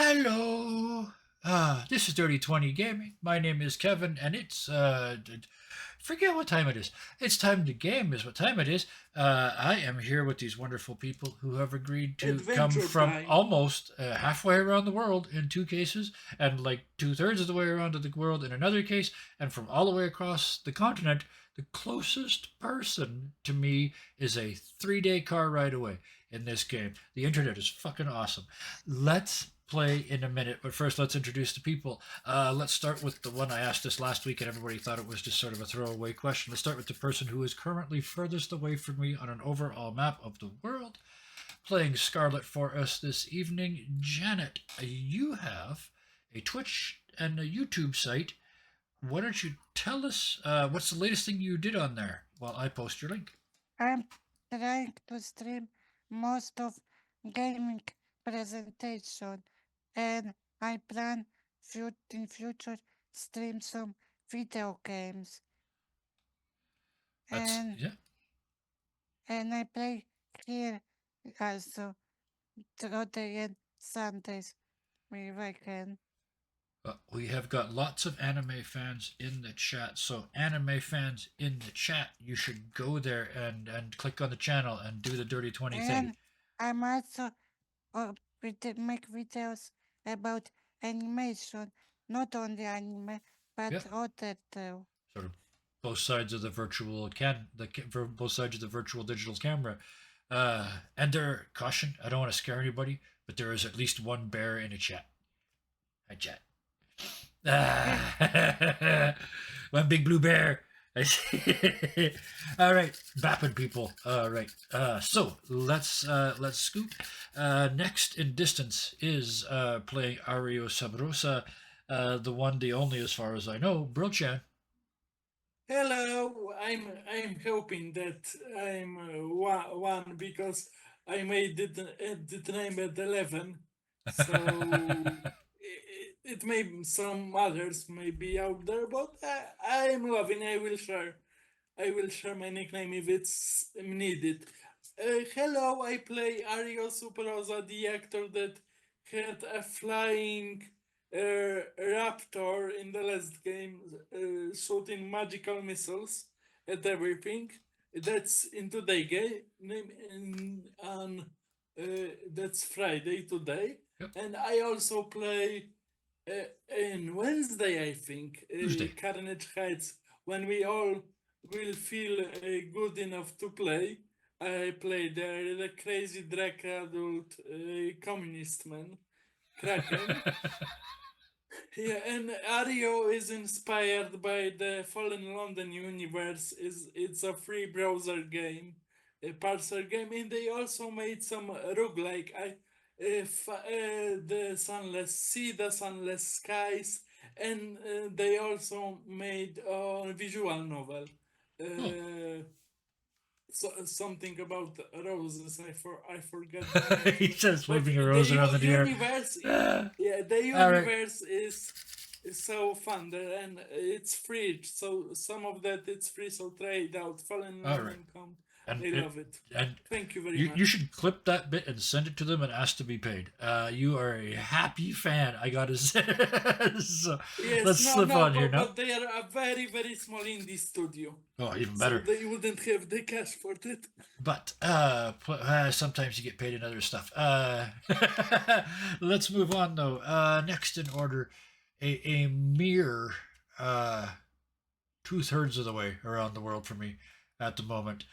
Hello. This is Dirty 20 Gaming. My name is Kevin, and it's forget what time it is. It's time to game is what time it is. I am here with these wonderful people who have agreed to come Adventure from time. almost halfway around the world in two cases, and like 2/3 of the way around the world in another case, and from all the way across the continent. The closest person to me is a 3-day car ride away in this game. The internet is fucking awesome. Let's play in a minute, but first let's introduce the people. Let's start with the one I asked this last week, and everybody thought it was just sort of a throwaway question. Let's start with the person who is currently furthest away from me on an overall map of the world, playing Scarlet for us this evening. Janet, you have a Twitch and a YouTube site. Why don't you tell us what's the latest thing you did on there while I post your link? I'm trying to stream most of gaming presentation, and I plan in future stream some video games. That's And yeah. and I play here also Saturday and Sundays if I can. We have got lots of anime fans in the chat. So, anime fans in the chat, you should go there and click on the channel and do the Dirty 20 thing. And I'm also make videos about animation, not only anime, Yeah, but other too. sort of both sides of the both sides of the virtual digital camera. And there, caution, I don't want to scare anybody, but there is at least one bear in a chat. Hi, chat. One big blue bear. All right, bapping people. All right. So let's scoot. Next in distance is playing Ario Sabrosa, the one, the only, as far as I know, Brochan. Hello. I'm hoping that I'm one because I made the name at 11. So it may some others may be out there, but I'm loving. I will share my nickname if it's needed. Hello, I play Ario Superosa, the actor that had a flying raptor in the last game, shooting magical missiles at everything. That's in today game, and that's Friday today. Yep. And I also play in Wednesday, I think, Tuesday. Carnage Heights, when we all will feel good enough to play. I play the crazy drag adult communist man, Kraken. Yeah, and Ario is inspired by the Fallen London universe. It's a free browser game, a parser game, and they also made some roguelike. If the sunless sea, the sunless skies, and they also made a visual novel. Oh. Something about roses. I forget the name. He says But waving a rose around the air. universe, Ah, yeah, the all right. universe is so fun there, and it's free. So some of that it's free. So try it out. Fallen All right. London Come. And I love it. and Thank you very you, much. you should clip that bit and send it to them and ask to be paid. You are a happy fan, I gotta say. So Yes, let's no, slip no, on here now. but they are a very, very small indie studio. Oh, even So better. they wouldn't have the cash for that. But sometimes you get paid in other stuff. Let's move on though. Next in order, a mere 2/3 of the way around the world for me at the moment.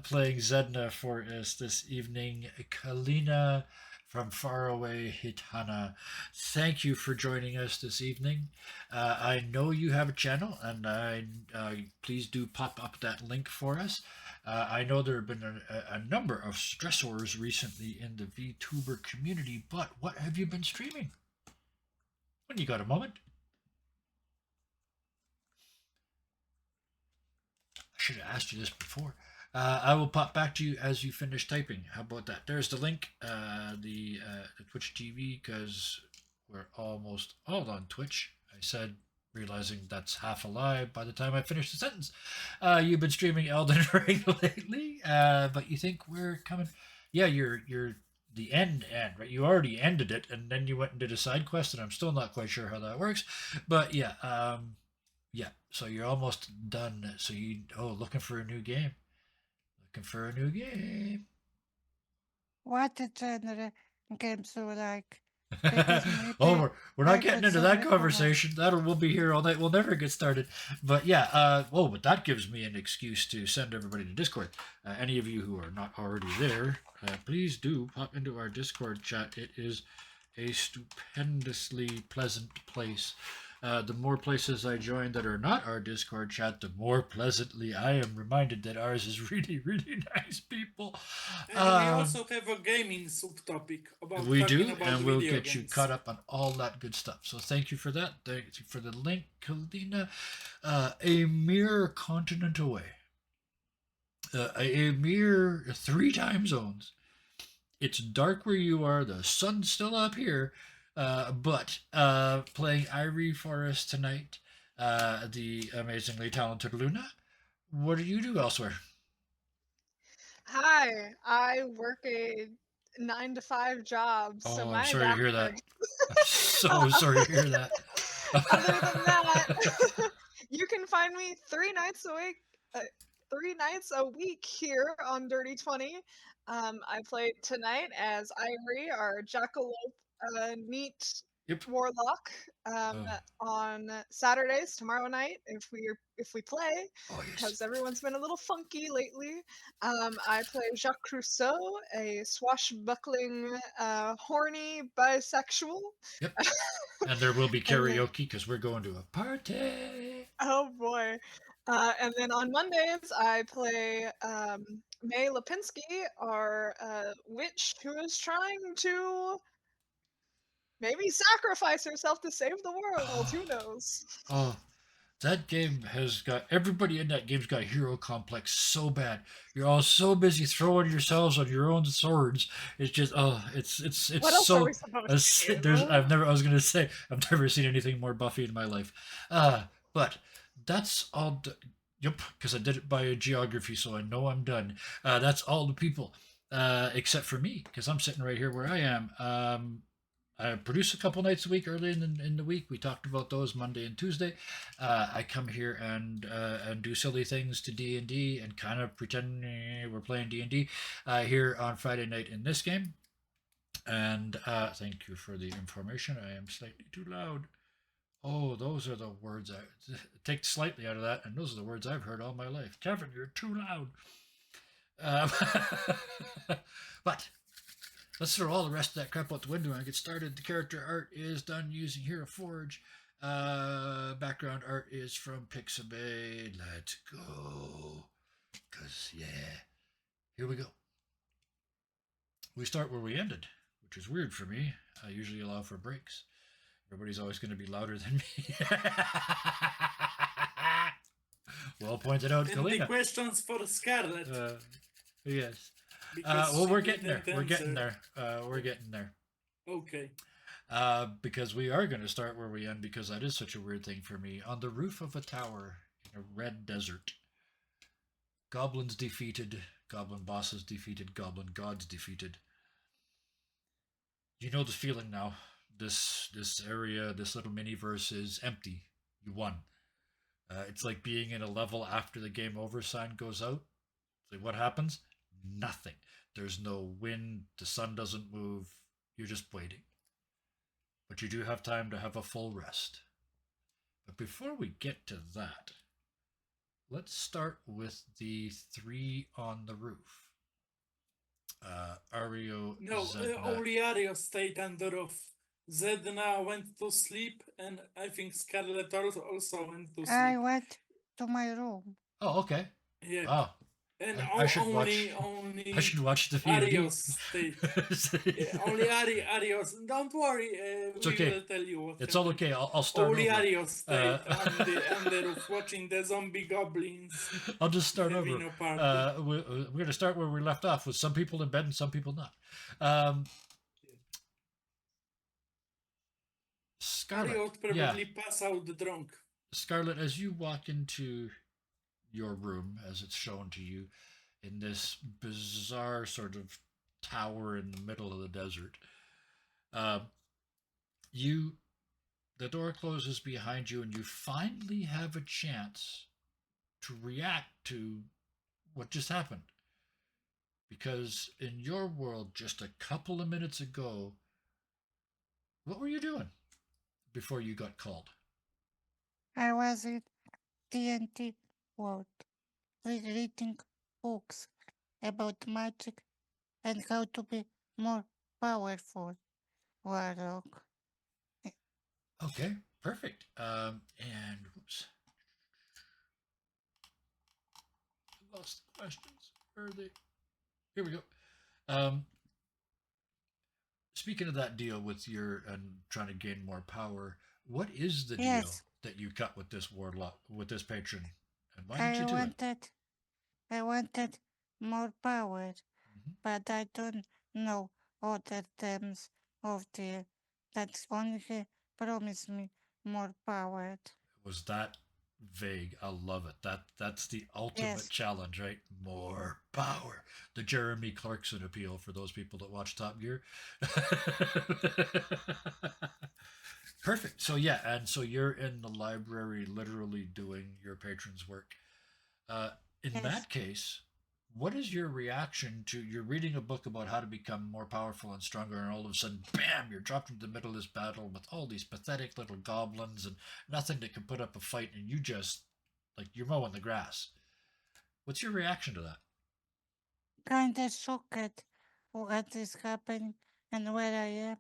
Playing Zedna for us this evening, Kalina from faraway Hitana. Thank you for joining us this evening. I know you have a channel, and please do pop up that link for us. I know there have been a number of stressors recently in the VTuber community, but what have you been streaming? When you got a moment? I should have asked you this before. I will pop back to you as you finish typing. How about that? There's the link, the Twitch TV, because we're almost all on Twitch. I said, realizing that's half a lie by the time I finish the sentence. You've been streaming Elden Ring lately, but you think we're coming? Yeah, you're the end, right? You already ended it, and then you went and did a side quest, and I'm still not quite sure how that works. But yeah, yeah. So you're almost done. So you looking for a new game? Looking for a new game? What genre games do you like? Because Oh, maybe we're not I getting could into some that recommend. conversation. We'll be here all night. We'll never get started. But yeah, but that gives me an excuse to send everybody to Discord. Any of you who are not already there, please do pop into our Discord chat. It is a stupendously pleasant place. The more places I join that are not our Discord chat, the more pleasantly I am reminded that ours is really, really nice people. And we also have a gaming subtopic about We talking do, about and we'll video get you games. caught up on all that good stuff. So thank you for that. Thank you for the link, Kalina. A mere continent away, a mere 3 time zones. It's dark where you are. The sun's still up here, but playing Irie for us tonight. The amazingly talented Luna. What do you do elsewhere? Hi, I work a 9 to 5 job, so Oh, I'm my sorry to hear that. backyard. I'm so sorry to hear that. Other than that, you can find me 3 nights a week, 3 nights a week here on Dirty 20. I played tonight as Ivory, our jackalope neat Yep. warlock. Oh. On Saturdays, tomorrow night, if we play, Oh yes. because everyone's been a little funky lately. I play Jacques Rousseau, a swashbuckling, horny bisexual. Yep. And there will be And then, karaoke because we're going to a party. oh boy. And then on Mondays, I play May Lipinski, our witch who is trying to maybe sacrifice herself to save the world. Who knows? Oh, that game has got everybody in that game's got a hero complex so bad. You're all so busy throwing yourselves on your own swords. It's just it's What else are we so. supposed to There's do? I've never I was gonna say I've never seen anything more Buffy in my life. But that's all. Yep, because I did it by geography, so I know I'm done. That's all the people, except for me, because I'm sitting right here where I am. I produce a couple nights a week early in the week. We talked about those Monday and Tuesday. I come here and do silly things to D&D and kind of pretend we're playing D&D here on Friday night in this game. And thank you for the information. I am slightly too loud. Oh, those are the words I take slightly out of that, and those are the words I've heard all my life. Kevin, you're too loud. But let's throw all the rest of that crap out the window and get started. The character art is done using Hero Forge. Background art is from Pixabay. Let's go. Because, yeah. Here we go. We start where we ended, which is weird for me. I usually allow for breaks. Everybody's always going to be louder than me. Well pointed out, And the Kalina. questions for Scarlet. Yes. Because Well, she we're getting there. didn't We're getting answer. there. We're getting there. Okay. Because we are going to start where we end because that is such a weird thing for me. On the roof of a tower in a red desert. Goblins defeated. Goblin bosses defeated. Goblin gods defeated. You know the feeling now. This area, this little mini verse is empty. You won. It's like being in a level after the game over sign goes out. So what happens? Nothing. There's no wind. The sun doesn't move. You're just waiting. But you do have time to have a full rest. But before we get to that, let's start with the 3 on the roof. Ario. No, Zedna. only Ario stayed on the roof. Zedna went to sleep, and I think Scarlet also went to I sleep. went to my room. Oh, okay. Yeah. Wow. And I should only watch the V&D. Arios stayed. Yeah, only Arios. Don't worry. It's We okay. will tell you what It's all happened. okay. I'll start Only over. Arios stayed on the roof watching the zombie goblins. I'll just start over. having a party. We're going to start where we left off with some people in bed and some people not. Scarlet. Ario would probably pass out drunk. Scarlet, as you walk into your room, as it's shown to you, in this bizarre sort of tower in the middle of the desert. Um, you, the door closes behind you, and you finally have a chance to react to what just happened. Because in your world, just a couple of minutes ago, what were you doing before you got called? I was in TNT world, reading books about magic and how to be more powerful, Warlock. Okay, perfect. And whoops, I lost the questions. Where are they? Here we go. Um, Speaking of that deal with your and trying to gain more power, what is the deal Yes, that you cut with this warlock, with this patron, and why did you I do it? wanted, I wanted more power, Mhm. but I don't know other terms of the that only promise me more power. Was that vague? I love it. That's the ultimate Yes, challenge, right? More power. The Jeremy Clarkson appeal for those people that watch Top Gear. Perfect. So yeah, and so you're in the library, literally doing your patron's work. Uh, in yes. that case, what is your reaction to you're reading a book about how to become more powerful and stronger, and all of a sudden, bam, you're dropped into the middle of this battle with all these pathetic little goblins and nothing that can put up a fight, and you just like you're mowing the grass. What's your reaction to that? Kinda shocked what is happening and where I am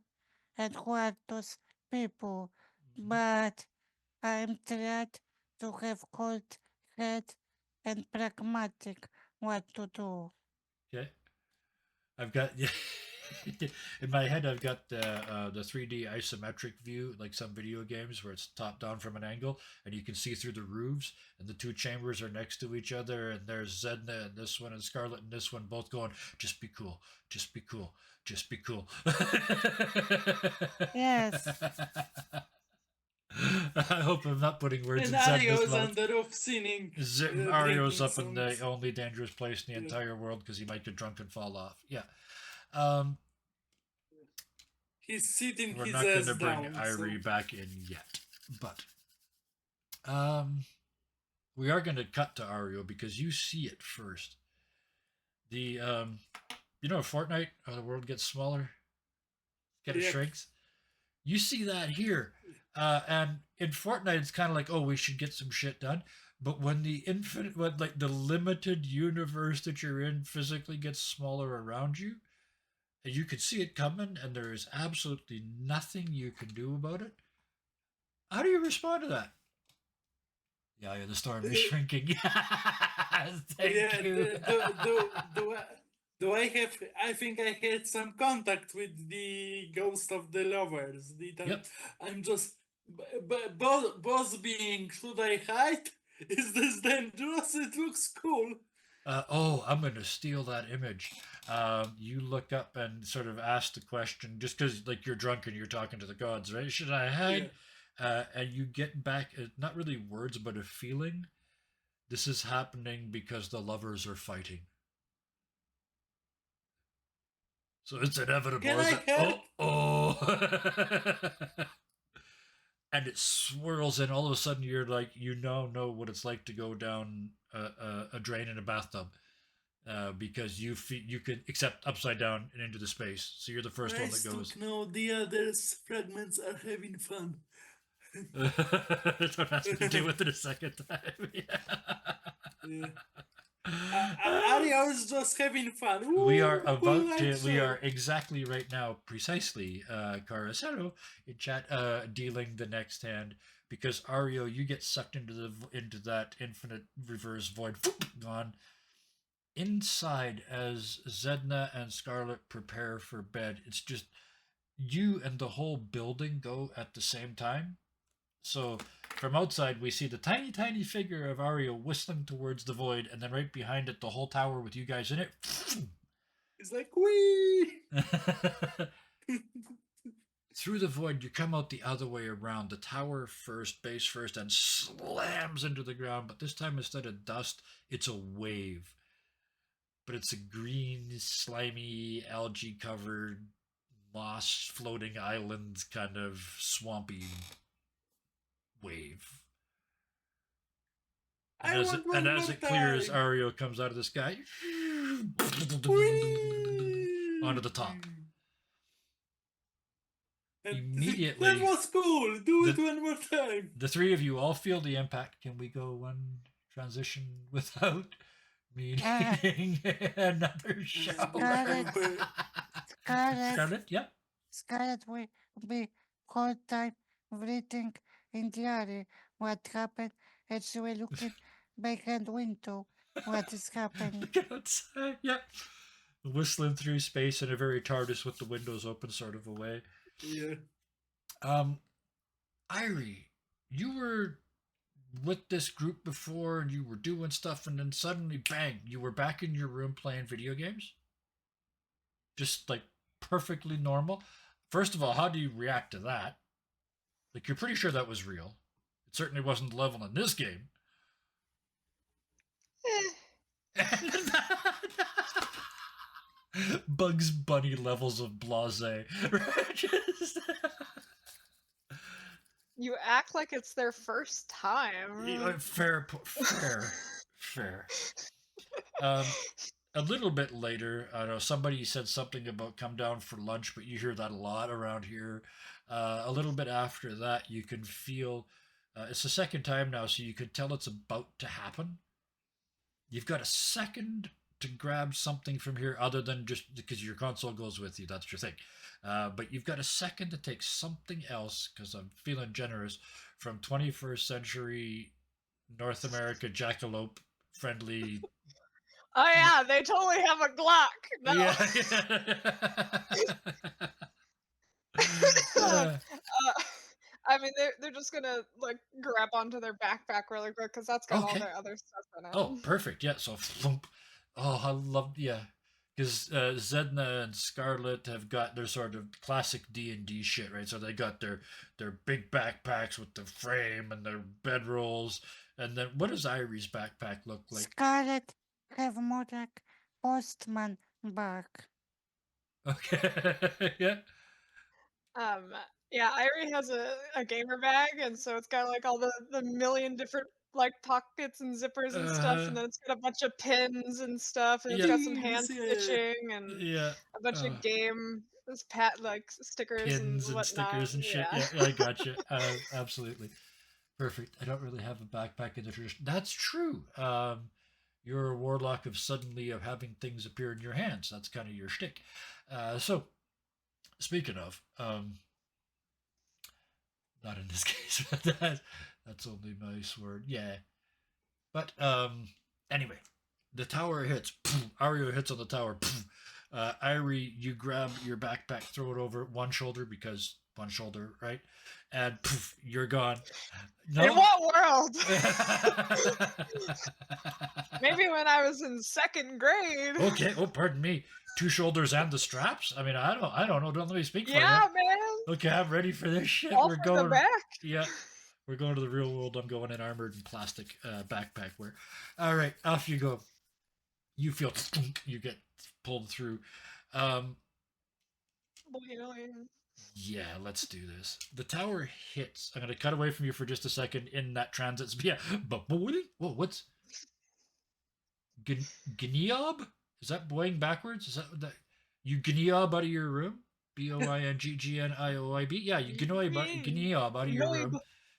and who are those people. Mm-hmm. But I'm tried to have cold head and pragmatic what to do. Okay, I've got in my head. I've got the 3D isometric view, like some video games where it's top down from an angle, and you can see through the roofs, and the two chambers are next to each other, and there's Zedna and this one, and Scarlet and this one, both going, "Just be cool, just be cool, just be cool." Yes, I hope I'm not putting words And in Zedna's Ario's mouth. on the roof singing, Ario's drinking up in the songs. only dangerous place in the Yeah. entire world because he might get drunk and fall off. Yeah. Um, He's sitting we're his not going ass to bring down. Irie So back in yet, but um, we are going to cut to Ario because you see it first. The you know, Fortnite, how the world gets smaller, kind of yep. shrinks. You see that here, and in Fortnite, it's kind of like, oh, we should get some shit done. But when when like the limited universe that you're in physically gets smaller around you, and you can see it coming, and there is absolutely nothing you can do about it. How do you respond to that? Yeah, the storm is shrinking. Yes, Yeah, thank you. do I have? I think I had some contact with the ghost of the lovers. Yep. I'm just, boss being. Should I hide? Is this dangerous? It looks cool. Oh, I'm going to steal that image. You look up and sort of ask the question, just because like you're drunk and you're talking to the gods, right? Should I Yeah. hide? And you get back, not really words, but a feeling. This is happening because the lovers are fighting. So it's inevitable, Can is I it? help? Oh. And it swirls, and all of a sudden you're like, you know what it's like to go down a drain in a bathtub. Because you can accept upside down and into the space. So you're the first one I that goes. stuck now. The others fragments are having fun. Don't ask me to deal with it a second time. Yeah. Yeah. Aria is just having fun. We are Ooh, about to. light We show. are exactly right now, precisely, Caracero in chat, dealing the next hand because Ario, you get sucked into that infinite reverse void, gone inside as Zedna and Scarlet prepare for bed. It's just you and the whole building go at the same time. So from outside, we see the tiny, tiny figure of Ario whistling towards the void, and then right behind it, the whole tower with you guys in it. It's like, wee. Through the void, you come out the other way around. The tower first, base first, and slams into the ground. But this time, instead of dust, it's a wave. but it's a green, slimy, algae-covered, moss-floating island kind of swampy wave. And I want one as more it clears, time. Ario comes out of the sky onto the top. And Immediately, that was cool. Do it the- one more time. the three of you all feel the impact. Can we go one transition without me needing another shower? Scarlet, yeah. Scarlet will be whole time breathing in the air. What happened? And she will looking back and window. What is happening? Look outside, yeah. Whistling through space in a very TARDIS with the windows open sort of a way. Yeah. Irie, you were with this group before and you were doing stuff and then suddenly, bang, you were back in your room playing video games? Just like perfectly normal? First of all, how do you react to that? Like, you're pretty sure that was real. It certainly wasn't the level in this game. Bugs Bunny levels of blasé. You act like it's their first time. Fair. A little bit later, I know somebody said something about come down for lunch, but you hear that a lot around here. A little bit after that, you can feel it's the second time now, so you can tell it's about to happen. You've got a second to grab something from here other than just because your console goes with you. That's your thing. But you've got a second to take something else because I'm feeling generous from 21st century North America jackalope friendly. Oh yeah, they totally have a Glock. No. Yeah. I mean, they're just gonna like grab onto their backpack really quick because that's got all Okay. their other stuff in it. Oh, perfect. Yeah. So, flump. Oh, I love. Yeah, because Zedna and Scarlet have got their sort of classic D&D shit, right? So they got their big backpacks with the frame and their bedrolls, and then what does Irie's backpack look like? Scarlet have more like postman bag. Okay. Yeah. Yeah, Irie has a gamer bag, and so it's got like all the million different like pockets and zippers and stuff, and then it's got a bunch of pins and stuff, and it's Yeah. got some hand Yeah. stitching and Yeah. a bunch of game like stickers Pins and and whatnot. stickers and shit. Yeah. Yeah, I gotcha. Absolutely. Perfect. I don't really have a backpack in the tradition. That's true. You're a warlock of suddenly of having things appear in your hands. That's kind of your shtick. So, speaking of, not in this case, but that's only my sword. Yeah. But anyway, the tower hits. Ario hits on the tower. Irie, you grab your backpack, throw it over one shoulder because one shoulder, right? And you're gone. No? In what world? Maybe when I was in second grade. Okay. Oh, pardon me. Two shoulders and the straps. I mean, I don't know. Don't let me speak for Yeah, you. man. Okay, I'm ready for this shit. All We're for going. the back. Yeah, we're going to the real world. I'm going in armored and plastic backpack wear. All right, off you go. You feel you get pulled through. Yeah, let's do this. The tower hits. I'm gonna cut away from you for just a second in that transit. Yeah, but whoa, what's Gniob? Is that boing backwards? Is that you Gniob out of your room? Boingggnioib. Yeah, you Gniob out of your room.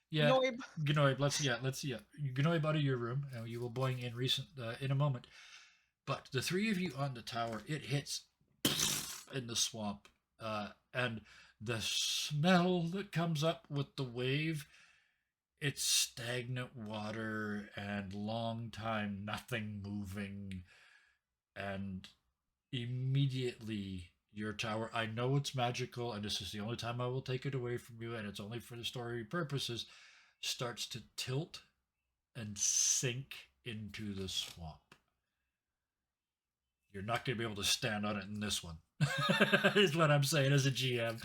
Yeah, Noib. Gnoib. Let's you Gnoib out of your room. You will boing in a moment. But the three of you on the tower, it hits in the swamp, and the smell that comes up with the wave, it's stagnant water and long time nothing moving, and immediately your tower, I know it's magical and this is the only time I will take it away from you and it's only for the story purposes, starts to tilt and sink into the swamp. You're not going to be able to stand on it in this one. Is what I'm saying as a GM.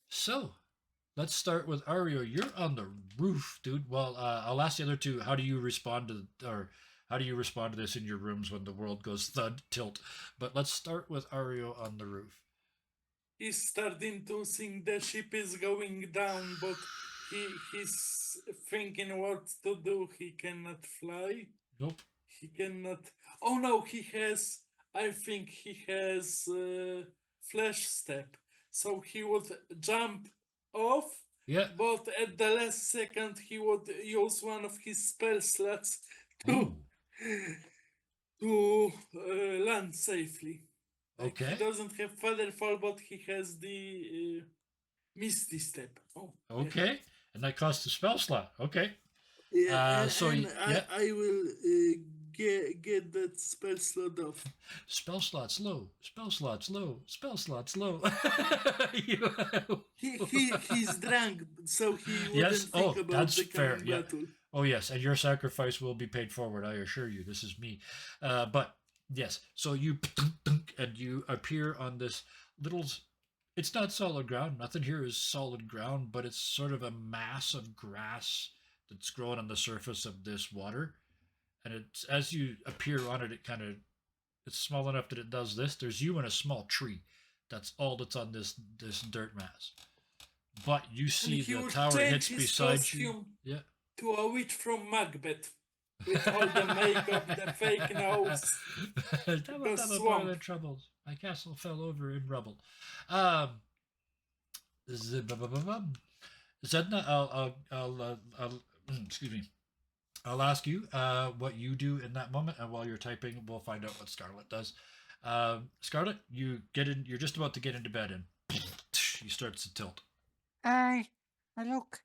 So, let's start with Ario. You're on the roof, dude. Well, I'll ask the other two. How do you respond to, or how do you respond to this in your rooms when the world goes thud tilt? But let's start with Ario on the roof. He's starting to think the ship is going down, but he's thinking what to do. He cannot fly. Nope. He cannot. Oh no, he has. I think he has flash step, so he would jump off. Yeah. But at the last second, he would use one of his spell slots to Ooh. to land safely. Like, Okay. he doesn't have feather fall, but he has the misty step. Oh. Okay. And that costs a spell slot. Okay. Yeah, so and yeah. I will get that spell slot off. Spell slots low. Spell slots low. Spell slots low. He's drunk, so he wouldn't Yes. think Oh, about that's the fair. coming Yeah. battle. Oh, yes. And your sacrifice will be paid forward. I assure you. This is me. But yes. So you and you appear on this little. It's not solid ground. Nothing here is solid ground, but it's sort of a mass of grass that's growing on the surface of this water. And it's as you appear on it, it's small enough that it does this. There's you and a small tree. That's all that's on this dirt mass. But you see he the would tower change hits his beside you. costume Yeah. to a witch from Macbeth. With all the makeup, the fake nose. Double swamp. the troubles. My castle fell over in rubble. Zedna, I'll excuse me. I'll ask you what you do in that moment, and while you're typing, we'll find out what Scarlet does. Scarlet, you get in. You're just about to get into bed, and he starts to tilt. I look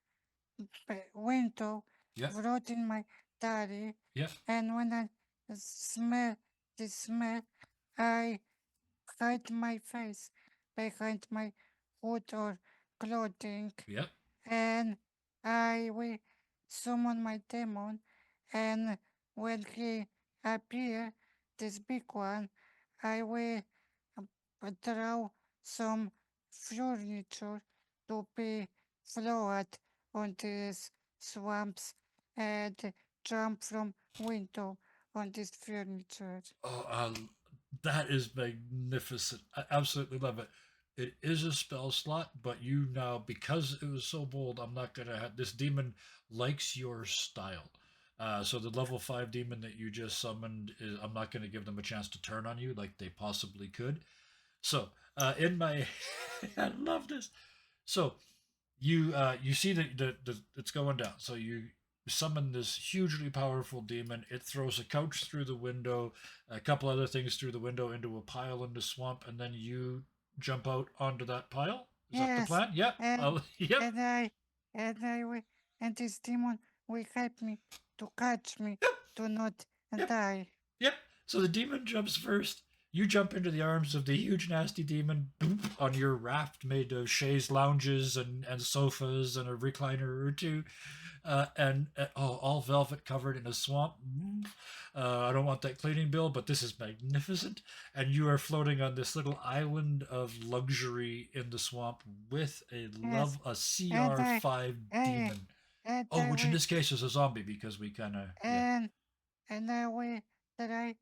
window, Yeah. wrote in my diary, Yeah. and when I smell the smell, I hide my face behind my hood or clothing, Yep. and I will summon my demon, and when he appear, this big one, I will draw some furniture to be floated on these swamps and jump from window on this furniture. Oh, that is magnificent. I absolutely love it. It is a spell slot, but you now, because it was so bold, I'm not gonna have this demon likes your style. So the level 5 demon that you just summoned is, I'm not gonna give them a chance to turn on you like they possibly could. So in my, I love this. So you see the it's going down. So you summon this hugely powerful demon. It throws a couch through the window, a couple other things through the window into a pile in the swamp, and then you jump out onto that pile. Is that the Yes, plan? Yeah. and Yep. and this demon will help me to catch me to not Yep. die. Yep. So the demon jumps first. You jump into the arms of the huge, nasty demon on your raft made of chaise lounges and sofas and a recliner or two, all velvet covered in a swamp. I don't want that cleaning bill, but this is magnificent. And you are floating on this little island of luxury in the swamp with a CR5 demon. Which in this case is a zombie because we kind of. And I will try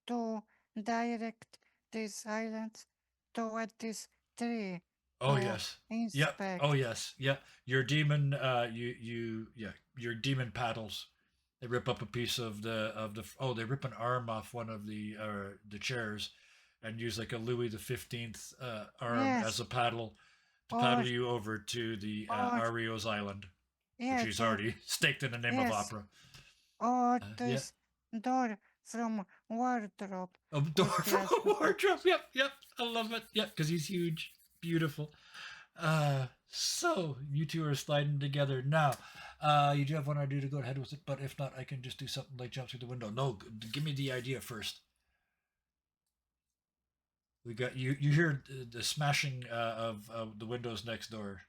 to direct these islands toward this tree. Oh to yes. Inspect. Yep. Oh yes. Yep. Your demon. Your demon paddles. They rip up a piece of the. Oh, they rip an arm off one of the chairs, and use like a Louis XV arm as a paddle to paddle you over to the Ario's island, which he's already staked in the name of opera. Or this door from wardrobe. A door from a wardrobe. Yep. I love it. Yep, because he's huge, beautiful. So you two are sliding together now. You do have one idea to go ahead with it, but if not, I can just do something like jump through the window. No, give me the idea first. We got you. You hear the smashing of the windows next door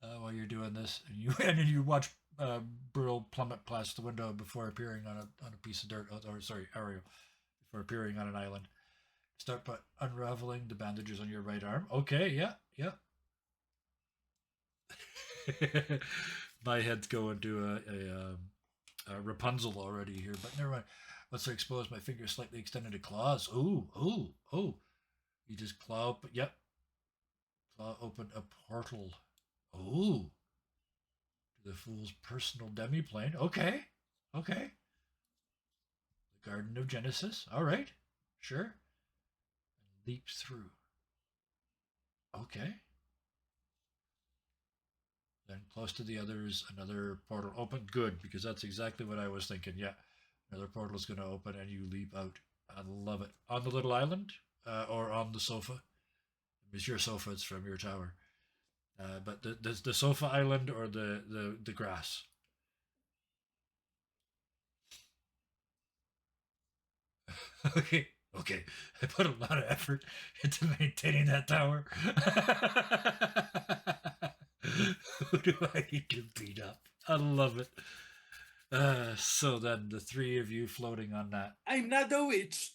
while you're doing this, and then you watch Brill plummet past the window before appearing on a piece of dirt. Or sorry, Ario, before appearing on an island. Start by unraveling the bandages on your right arm. Okay, yeah. My head's going to a Rapunzel already here, but never mind. Let's expose my fingers slightly extended to claws. Ooh, ooh, oh. You just claw up, yep. Claw open a portal. Ooh. To the fool's personal demiplane. Okay. Okay. The Garden of Genesis. All right. Sure. Leaps through. Okay. Then close to the others, another portal open. Good, because that's exactly what I was thinking. Yeah. Another portal is going to open and you leap out. I love it. On the little island or on the sofa. It's your sofa, it's from your tower. But the sofa island or the grass. Okay, okay. I put a lot of effort into maintaining that tower. Who do I need to beat up? I love it. So then the three of you floating on that. I'm not a witch,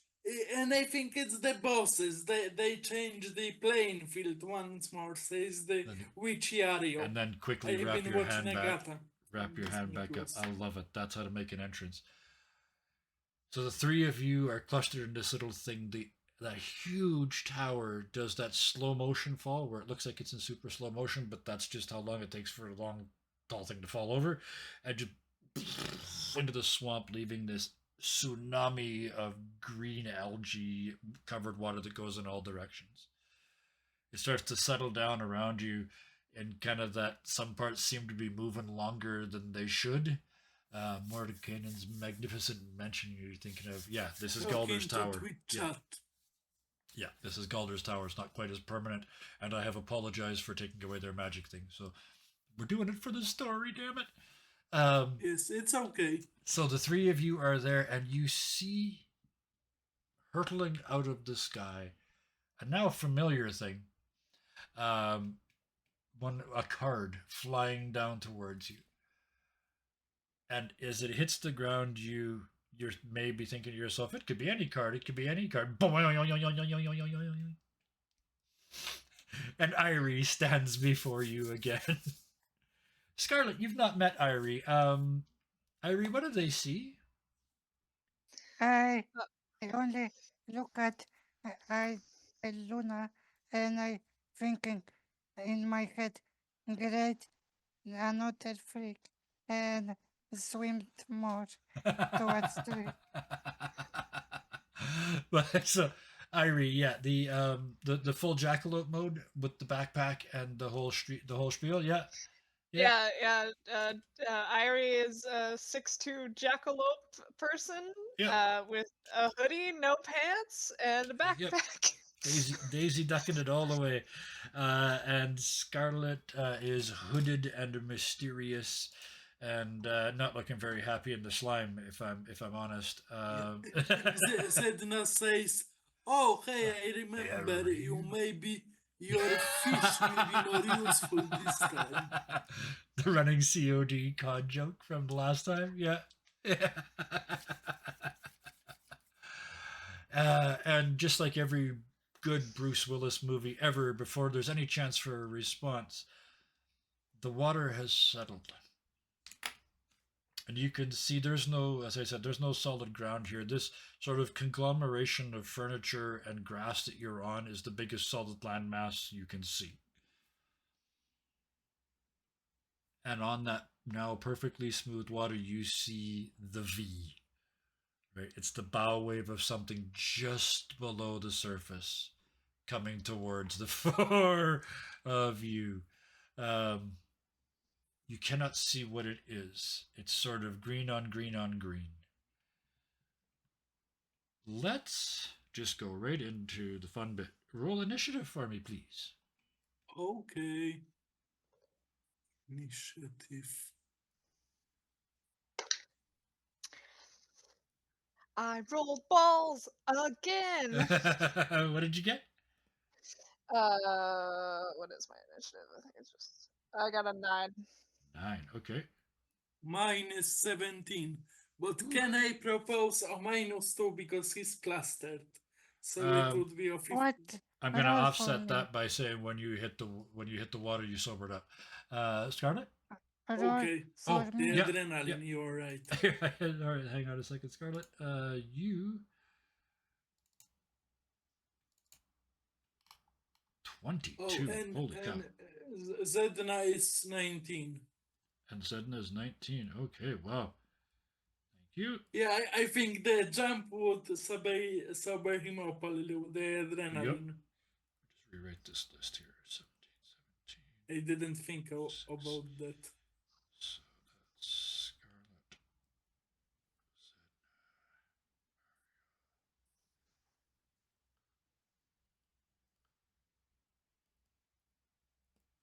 and I think it's the bosses. They change the playing field once more, says the Then- witchy Ario. And then quickly I've wrap been your watching hand back. Agatha. Wrap your Disney hand back up. Plus. I love it. That's how to make an entrance. So the three of you are clustered in this little thing. That huge tower does that slow motion fall where it looks like it's in super slow motion, but that's just how long it takes for a long, tall thing to fall over, and just into the swamp, leaving this tsunami of green algae covered water that goes in all directions. It starts to settle down around you, and kind of that some parts seem to be moving longer than they should. Mordekainen's magnificent mansion you're thinking of. Yeah, this is Galder's Tower. Yeah. Yeah, this is Galder's Tower. It's not quite as permanent, and I have apologized for taking away their magic thing. So we're doing it for the story, damn it. Yes, it's okay. So the three of you are there, and you see hurtling out of the sky a now familiar thing. A card flying down towards you. And as it hits the ground, you're maybe thinking to yourself, it could be any card. It could be any card. And Irie stands before you again. Scarlet, you've not met Irie. Irie, what do they see? I only look at I Luna and I thinking in my head, great, another freak, and swim more towards the. But so Irie, yeah, the full jackalope mode with the backpack and the whole spiel, yeah. Yeah, Irie is a 6'2" jackalope person with a hoodie, no pants, and a backpack. Daisy ducking it all the way. And Scarlet is hooded and mysterious and not looking very happy in the slime, if I'm honest. Zedna says, "Oh, hey, I remember you. Maybe your fish will be more useful this time." The running COD COD joke from the last time, yeah. And just like every good Bruce Willis movie ever, before there's any chance for a response, the water has settled. And you can see there's no, as I said, there's no solid ground here. This sort of conglomeration of furniture and grass that you're on is the biggest solid land mass you can see. And on that now perfectly smooth water, you see the V. Right? It's the bow wave of something just below the surface coming towards the four of you. You cannot see what it is. It's sort of green on green on green. Let's just go right into the fun bit. Roll initiative for me, please. Okay. Initiative. I rolled balls again. What did you get? What is my initiative? I think it's just I got a 9. 9. Okay. Mine is 17. But can I propose a -2 because he's clustered? So it would be a 50. What? I'm But gonna all for offset me. that by saying when you hit the water, you sobered up. Scarlet. But all Okay. for Oh, me. The yeah, adrenaline, you're right. All right, hang on a second, Scarlet. You 22. Oh, and Holy cow! Zedna is 19. And Sedna is 19. Okay, wow. Thank you. Yeah, I think the jump would sober him up a little. The adrenaline. Just rewrite this list here. 17, 17. I didn't think about that. So that's Scarlet.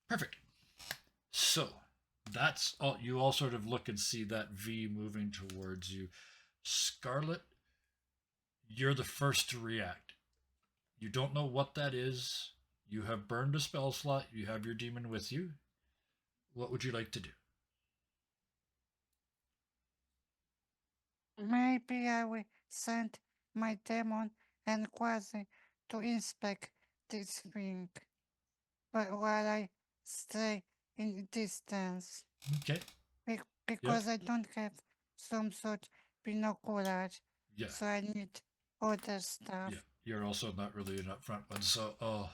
Perfect. So that's all. You all sort of look and see that V moving towards you. Scarlet, you're the first to react. You don't know what that is. You have burned a spell slot. You have your demon with you. What would you like to do? Maybe I will send my demon and Quasi to inspect this thing. But while I stay in distance. Okay. Because I don't have some sort binoculars. Yeah. So I need other stuff. Yeah. You're also not really an upfront one. So,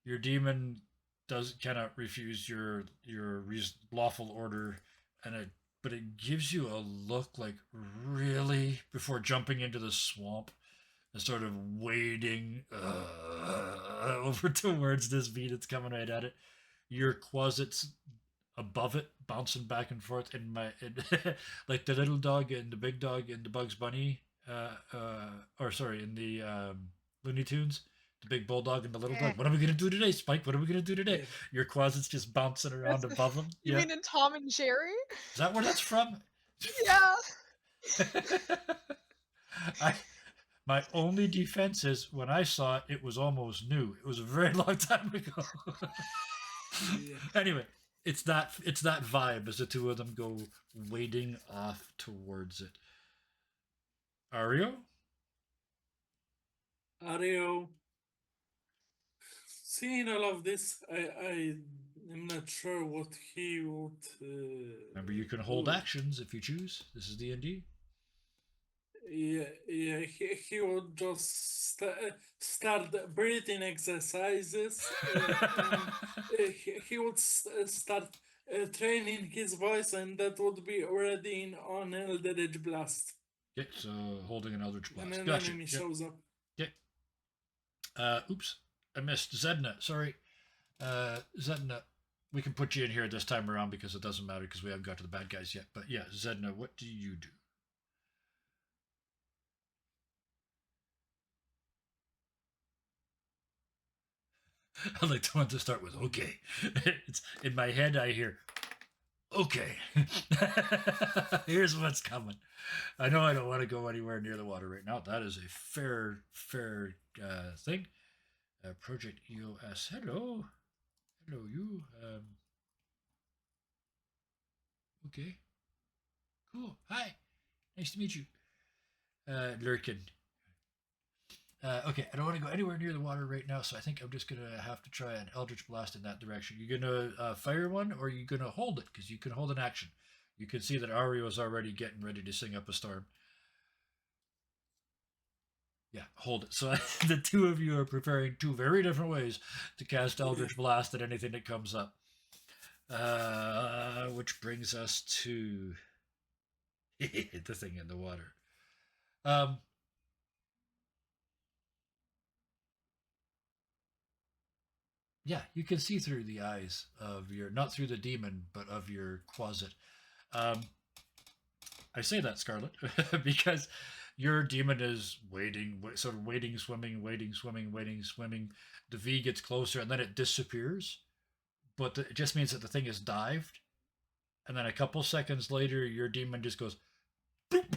your demon cannot refuse your lawful order, but it gives you a look like really before jumping into the swamp and sort of wading over towards this V that's coming right at it. Your closet's above it, bouncing back and forth like the little dog and the big dog in the Bugs Bunny, in the Looney Tunes, the big bulldog and the little dog. What are we gonna do today, Spike? What are we gonna do today? Yeah. Your closet's just bouncing around above them. You mean in Tom and Jerry? Is that where that's from? Yeah. My only defense is when I saw it, it was almost new. It was a very long time ago. Yeah. Anyway, it's that vibe as the two of them go wading off towards it. Ario? Seeing all of this, I am not sure what he would. Remember, you can hold actions if you choose. This is D&D. Yeah, he would just start breathing exercises. He would start training his voice, and that would be already on Eldritch Blast. Okay, so holding an Eldritch Blast. And an Gotcha. enemy shows up. Okay. Oops, I missed Zedna. Sorry, Zedna. We can put you in here this time around because it doesn't matter because we haven't got to the bad guys yet. But yeah, Zedna, what do you do? I like the one to start with. Okay, it's in my head. I hear, okay, here's what's coming. I know I don't want to go anywhere near the water right now. That is a fair thing. Project EOS. Hello, you. Okay, cool. Hi, nice to meet you. Lurkin. Okay, I don't want to go anywhere near the water right now, so I think I'm just going to have to try an Eldritch Blast in that direction. You going to fire one, or are you going to hold it? Because you can hold an action. You can see that Ario is already getting ready to sing up a storm. Yeah, hold it. So the two of you are preparing two very different ways to cast Eldritch Blast at anything that comes up. Which brings us to the thing in the water. Yeah, you can see through the eyes of not through the demon, but of your closet. I say that, Scarlet, because your demon is waiting, swimming. The V gets closer and then it disappears. But it just means that the thing is dived. And then a couple seconds later, your demon just goes boop,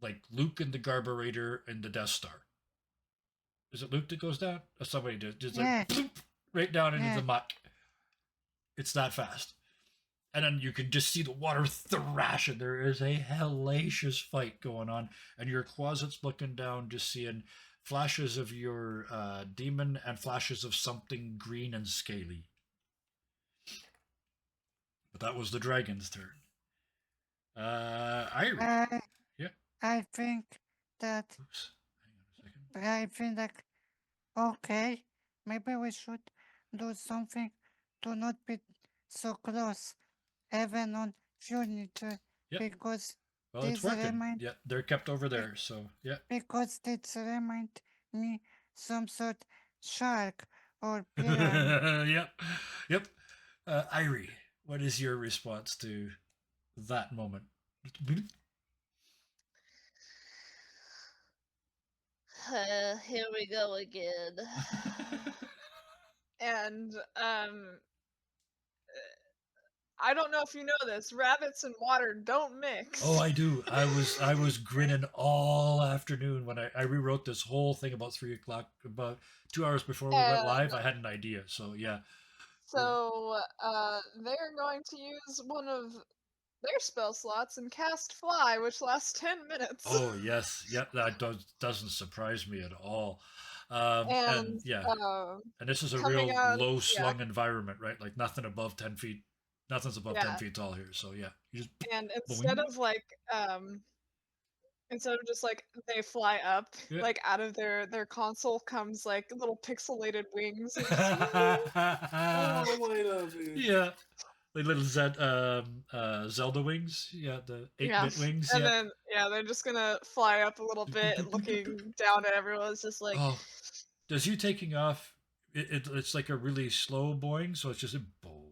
like Luke in the Garburator in the Death Star. Is it Luke that goes down? Or somebody just like bloop, right down into the muck. It's that fast. and then you can just see the water thrash, and there is a hellacious fight going on. And your closet's looking down, just seeing flashes of your demon and flashes of something green and scaly. But that was the dragon's turn. Irie. I Yeah. I think that Oops. Hang on a second. I think that okay, maybe we should do something to not be so close, even on furniture, Yep. because Well, it's this working. remind Yeah, they're kept over there. So yeah. because this remind me some sort shark or piranha. Yep. Yep. Irie, what is your response to that moment? Here we go again. And I don't know if you know this, rabbits and water don't mix. Oh, I do. I was grinning all afternoon when I rewrote this whole thing about 3 o'clock, about 2 hours before we went And live. I had an idea. So yeah. so they're going to use one of their spell slots and cast Fly, which lasts 10 minutes. Oh yes, yep. Doesn't surprise me at all. And And yeah, and this is a coming real out, low yeah, slung environment, right? Like nothing above 10 feet. Nothing's above yeah. 10 feet tall here. So yeah, you just And instead boing. of like instead of just like they fly up, Yeah. like out of their console comes like little pixelated wings. And just, Oh, I love it. Yeah, like little Zelda wings. Yeah, the 8-bit yeah. wings. And Yeah. then they're just gonna fly up a little bit, looking down at everyone. It's just like, Oh, does you taking off? It's like a really slow boing, so it's just a boing.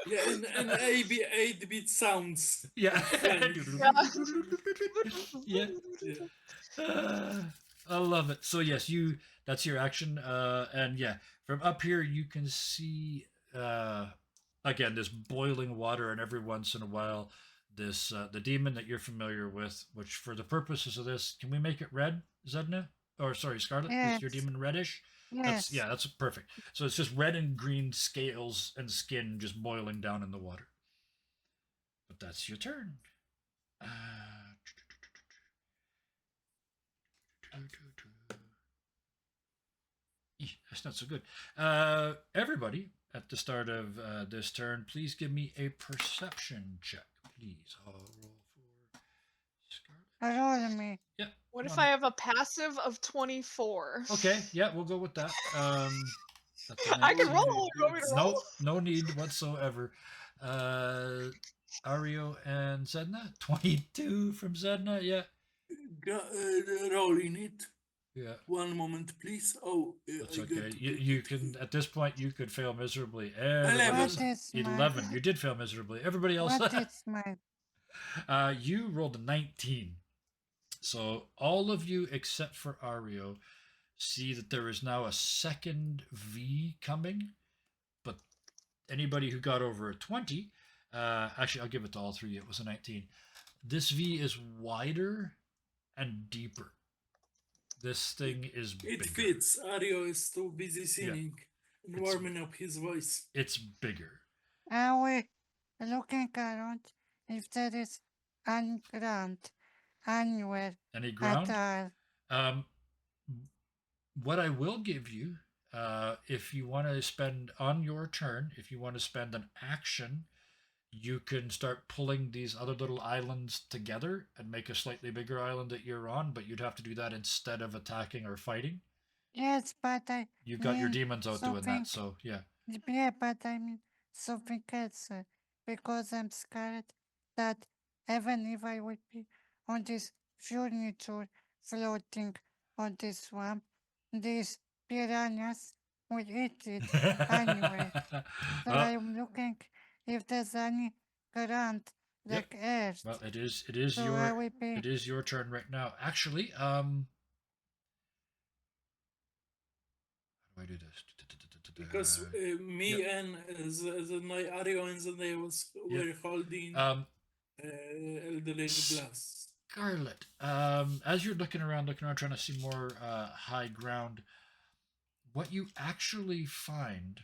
Yeah, and 8-bit sounds. Yeah. Flying. Yeah. Yeah. I love it. So yes, you that's your action. And yeah, from up here you can see again this boiling water, and every once in a while this the demon that you're familiar with, which for the purposes of this, can we make it red, Zedna? Or sorry, Scarlet, is your Yes, demon reddish? That's yes. yeah, that's perfect. So it's just red and green scales and skin just boiling down in the water. But that's your turn. That's not so good. Everybody, at the start of this turn, please give me a perception check, please. I'll roll for Scarlet. Roll me. Yeah. what if come on. I have a passive of 24? Okay, yeah, we'll go with that. That's a I can 19. roll. You want me to roll? No need whatsoever. Ario and Zedna, 22 from Zedna. Yeah, Rolling it. yeah. 1 moment, please. Oh, That's I okay. got You can at this point you could fail miserably. 11. What is my 11. You did fail miserably. Everybody else. what is my You rolled a 19. So all of you except for Ario see that there is now a second V coming, but anybody who got over a 20, actually I'll give it to all three. It was a 19. This V is wider and deeper. This thing is It bigger. fits. Ario is too busy singing and It's- warming up his voice. It's bigger. are we looking around if there is any ground anywhere Any at ground? all? What I will give you, if you want to spend on your turn, if you want to spend an action, you can start pulling these other little islands together and make a slightly bigger island that you're on, but you'd have to do that instead of attacking or fighting. Yes, but I You've got your mean demons out doing something. that, so yeah. Yeah, but I mean something else, because I'm scared that even if I would be on this furniture floating on this swamp, these piranhas will eat it anyway. So Well, I'm looking if there's any ground Yep. like earth. well, it is So I will be it is your turn right now. Actually, how do I do this? Because me and the Ario and the was were holding Elderly Glass. Scarlet, as you're looking around, trying to see more high ground, what you actually find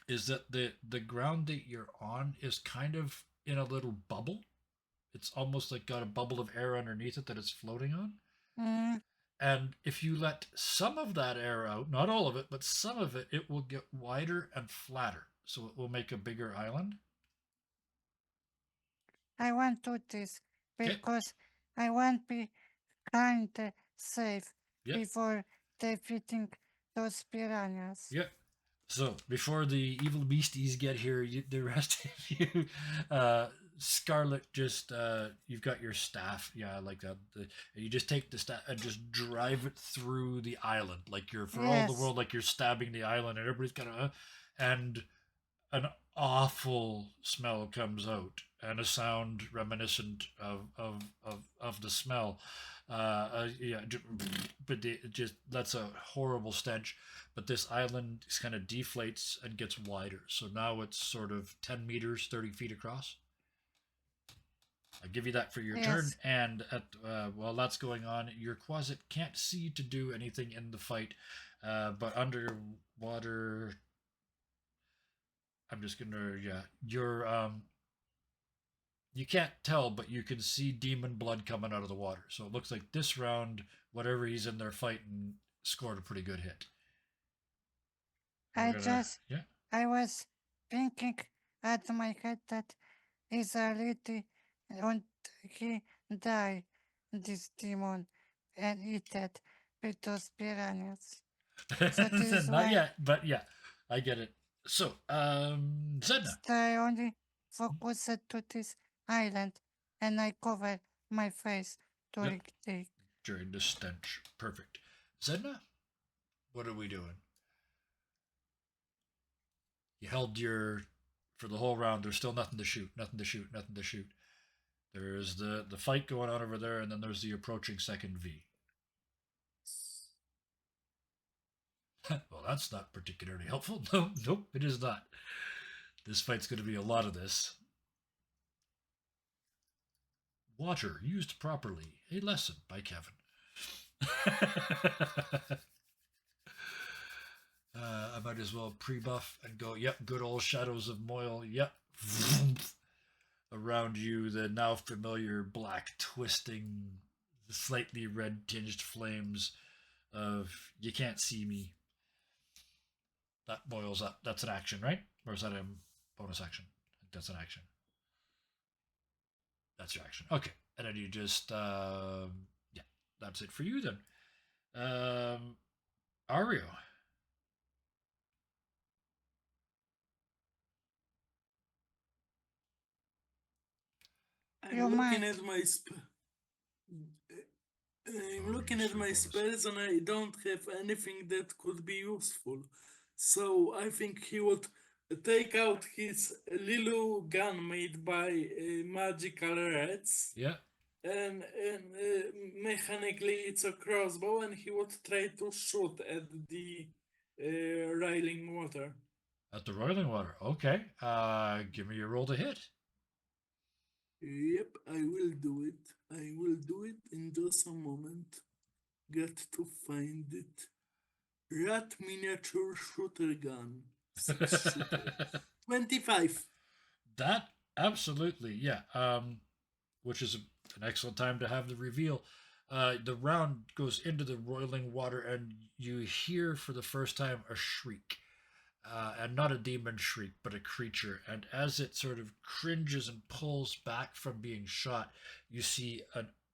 is that the ground that you're on is kind of in a little bubble. It's almost like got a bubble of air underneath it that it's floating on. Mm, And if you let some of that air out, not all of it, but some of it, it will get wider and flatter. So it will make a bigger island. I want to do this Okay. because I want to be kind safe Yeah. before defeating those piranhas. Yeah. So before the evil beasties get here, the rest of you, Scarlet, just you've got your staff, yeah, like that. You just take the staff and just drive it through the island, like you're for all the Yes. world, like you're stabbing the island, and everybody's kind of, and an awful smell comes out, and a sound reminiscent of the smell. Yeah, but it just that's a horrible stench. But this island kind of deflates and gets wider, so now it's sort of 10 meters, 30 feet across. I give you that for your turn, Yes. and while that's going on, your Quasit can't see to do anything in the fight, but underwater. I'm just gonna yeah. You can't tell, but you can see demon blood coming out of the water. So it looks like this round, whatever he's in there fighting, scored a pretty good hit. I We're gonna just, yeah. I was thinking at my head that is already and he die, this demon, and eat it with those piranhas. So this is Not why yet, but yeah, I get it. So, Zedna. I only focus to this island and I cover my face Yep, during the during the stench. Perfect. Zedna, what are we doing? You held your for the whole round. There's still nothing to shoot. Nothing to shoot. Nothing to shoot. There's the fight going on over there, and then there's the approaching second V. Well, that's not particularly helpful. No, nope, it is not. This fight's going to be a lot of this. Water used properly. A lesson by Kevin. I might as well pre-buff and go. Yep, good old Shadows of Moyle. Yep. Around you, the now familiar black twisting, slightly red tinged flames of "You can't see me." That boils up. That's an action, right? Or is that a bonus action? That's an action. That's your action. Okay, and then you just yeah, that's it for you then. Ario. you I'm looking might. at my I'm Oh, looking use at for my bonus. spells and I don't have anything that could be useful. So I think he would take out his little gun made by magical rats. Yeah. And mechanically it's a crossbow, and he would try to shoot at the Riling water. At the Roiling Water. Okay. Give me your roll to hit. Yep, I will do it. I will do it in just a moment. Got to find it. Rat miniature shooter gun. 6-shooter. 25. That absolutely, yeah. Which is an excellent time to have the reveal. The round goes into the roiling water, and you hear for the first time a shriek. And not a demon shriek, but a creature. And as it sort of cringes and pulls back from being shot, you see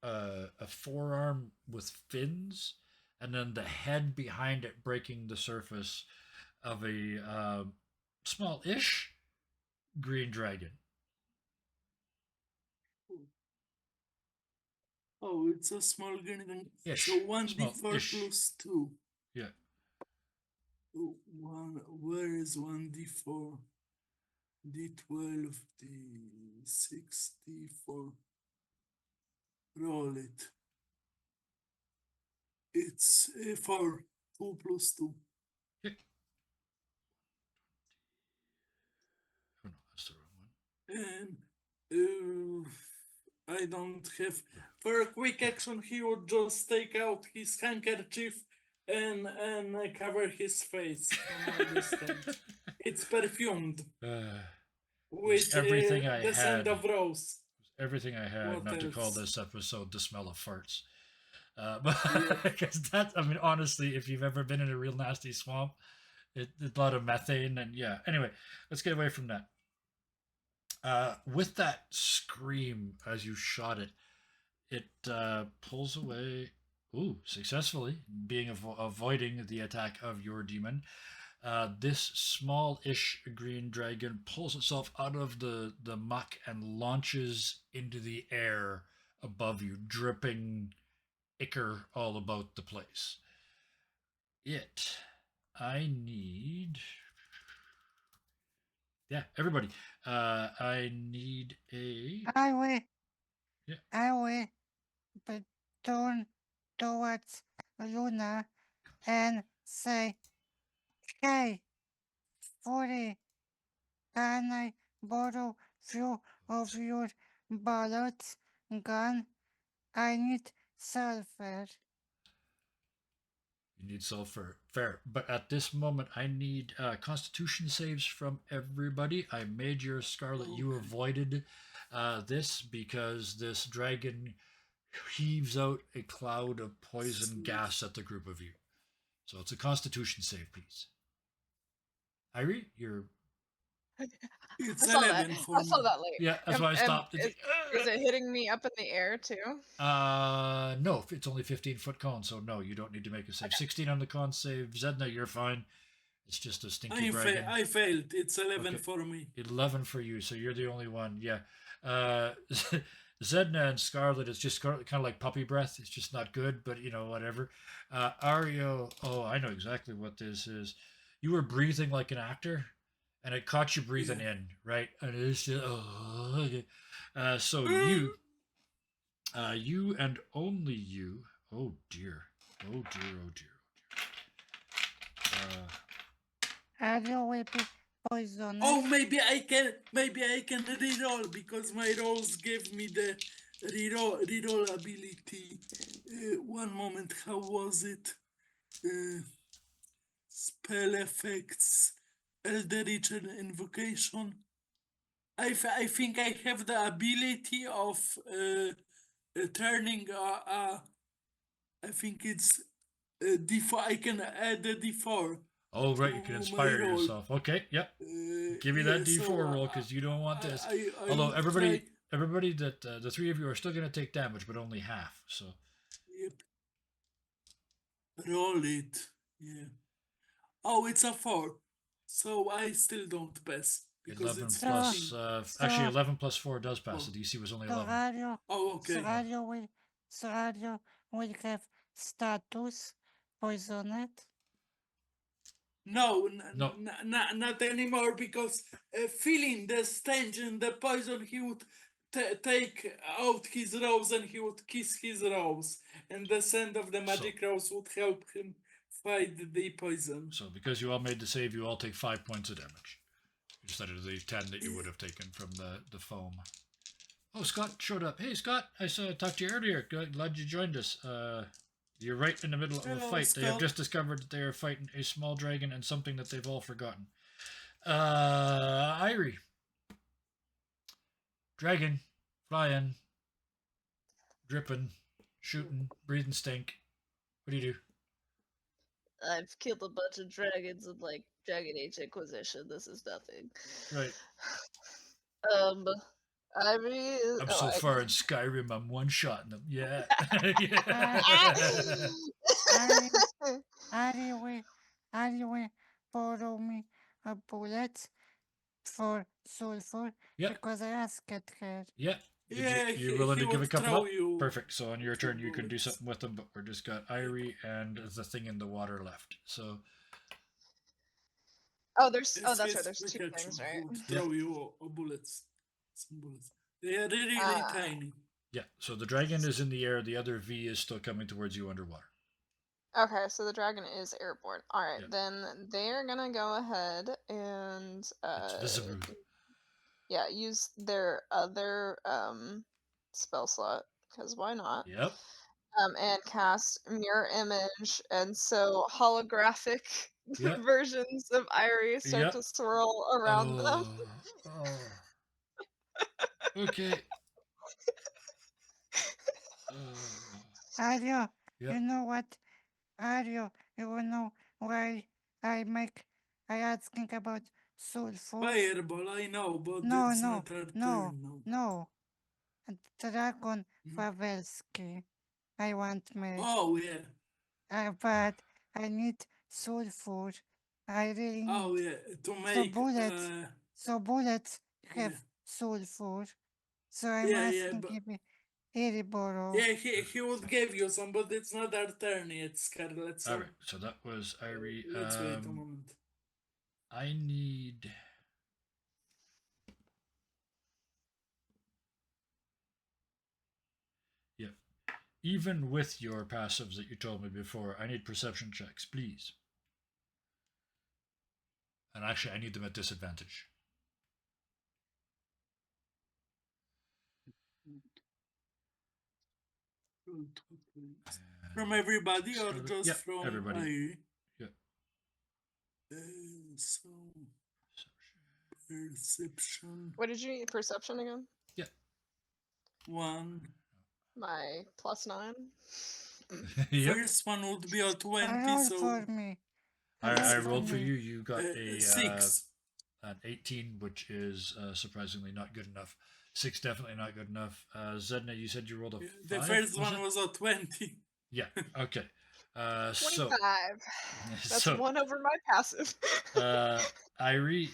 a forearm with fins, and then the head behind it breaking the surface of a small-ish green dragon. Oh, it's a small green. Ish. So 1d4 Small-ish. plus 2. Yeah. Where is 1d4? d12, d6, d4. Roll it. It's 4. 2 plus 2. Yeah. Oh no, that's the wrong one. And I don't have. For a quick action, he would just take out his handkerchief and cover his face from a distance. It's perfumed It with was everything I the scent had. of rose. Everything I had What not to call else? this episode "The Smell of Farts." But Yep. because that, I mean, honestly, if you've ever been in a real nasty swamp, it's a lot of methane, and yeah. Anyway, let's get away from that. With that scream as you shot it, it pulls away. Ooh, successfully being avoiding the attack of your demon. This small-ish green dragon pulls itself out of the muck and launches into the air above you, dripping ichor all about the place. I need. Yeah, everybody. I need a. I will, Yeah. I will, but turn towards Luna and say, "Hey, Furi, can I borrow few of your bullets, gun? I need sulfur." You need sulfur. Fair. But at this moment, I need constitution saves from everybody. I made your Scarlet. You Okay. avoided this because this dragon heaves out a cloud of poison Sweet. gas at the group of you. So it's a constitution save, please. Irie, you're. It's I saw that. 11 for I saw me. that late. Yeah, that's why I stopped. Is it hitting me up in the air too? No, it's only 15-foot cone, so no, you don't need to make a save. 16 on the con save. Zedna, you're fine. It's just a stinky dragon. I failed. It's 11 Okay. for me. 11 for you, so you're the only one. Yeah. Zedna and Scarlet is just kind of like puppy breath. It's just not good, but you know, whatever. Ario, oh, I know exactly what this is. You were breathing like an actor, and it caught you breathing in, right? And it's just, so you and only you. Oh dear. Oh dear. Oh dear. Ario will be poisoned. Oh, maybe I can reroll because my rolls gave me the reroll ability. One moment, how was it? Spell effects, Eldritch and Invocation. I think I have the ability of turning I think it's D4. I can add a D4. Oh right, you can to inspire my roll. yourself. Okay, yep. Give me that D4 so, roll because you don't want this. I Although will everybody, try. everybody that the three of you are still going to take damage, but only half. So Yep. Roll it. Yeah. Oh, it's a 4. So I still don't pass. Because 11 it's plus. 15. Actually, so- 11 plus 4 does pass. Oh. The DC was only So 11. Ario, Oh, okay. so Ario will have status poisoned. No, No. not anymore because feeling the stench and the poison, he would take out his rose and he would kiss his rose, and the scent of the magic rose would help him fight the poison. So because you all made the save, you all take 5 points of damage instead of the 10 that you would have taken from the foam. Oh, Scott showed up. Hey, Scott, I talked to you earlier. Glad you joined us. You're right in the middle of a Hello, fight. They have Scott. just discovered that they are fighting a small dragon and something that they've all forgotten. Irie. Dragon, flying, dripping, shooting, breathing stink. What do you do? I've killed a bunch of dragons in like Dragon Age Inquisition. This is nothing. Right. I mean, I'm so far in Skyrim, I'm one-shotting them. Yeah. Ario will borrow me a bullet for sulfur Yep. because I asked her. Yeah. Yeah, you willing he to give a would couple throw up? you Perfect. So on your two turn, you can do bullets. something with them, but we're just got Irie and the thing in the water left. So That's right. There's two Pikachu, things, he right? would throw you bullets. Some bullets. They are really Ah. tiny. yeah. So the dragon is in the air. The other V is still coming towards you underwater. Okay, so the dragon is airborne. All right, Yep. then they're gonna go ahead and It's visible. yeah, use their other spell slot because why not? Yep. and cast mirror image, and so holographic Yeah. versions of Irie start Yeah. to swirl around them. Oh. Okay. Uh, Aryo, yeah. you know what? Aryo, you will know why I make I asking about sulfur. Fireball, I know, but No, it's no, not our no, turn now. no. Dragon Hmm? Pavelski. I want make. Oh yeah. But I need sulfur. I really Oh need. yeah. To So make bullets. So bullets yeah. have sulfur. So I'm Yeah, yeah, asking but if Eriboro. yeah, he would give you some, but it's not our turn yet, Scarlet. So All right. So that was Irie. let's wait a moment. I need. Yeah. Even with your passives that you told me before, I need perception checks, please. And actually, I need them at disadvantage. From everybody or just yeah, from everybody. IE? Yeah. So perception What did you need? Perception again? Yeah. 1. My +9. Yep. First one would be a 20, Roll so for me. I Roll rolled for me. you. You got a 6. an 18, which is surprisingly not good enough. 6 definitely not good enough. Zedna, you said you rolled a 5. The first one it? was a 20. Yeah. Okay. So 25. That's so 1 over my passive. Irie,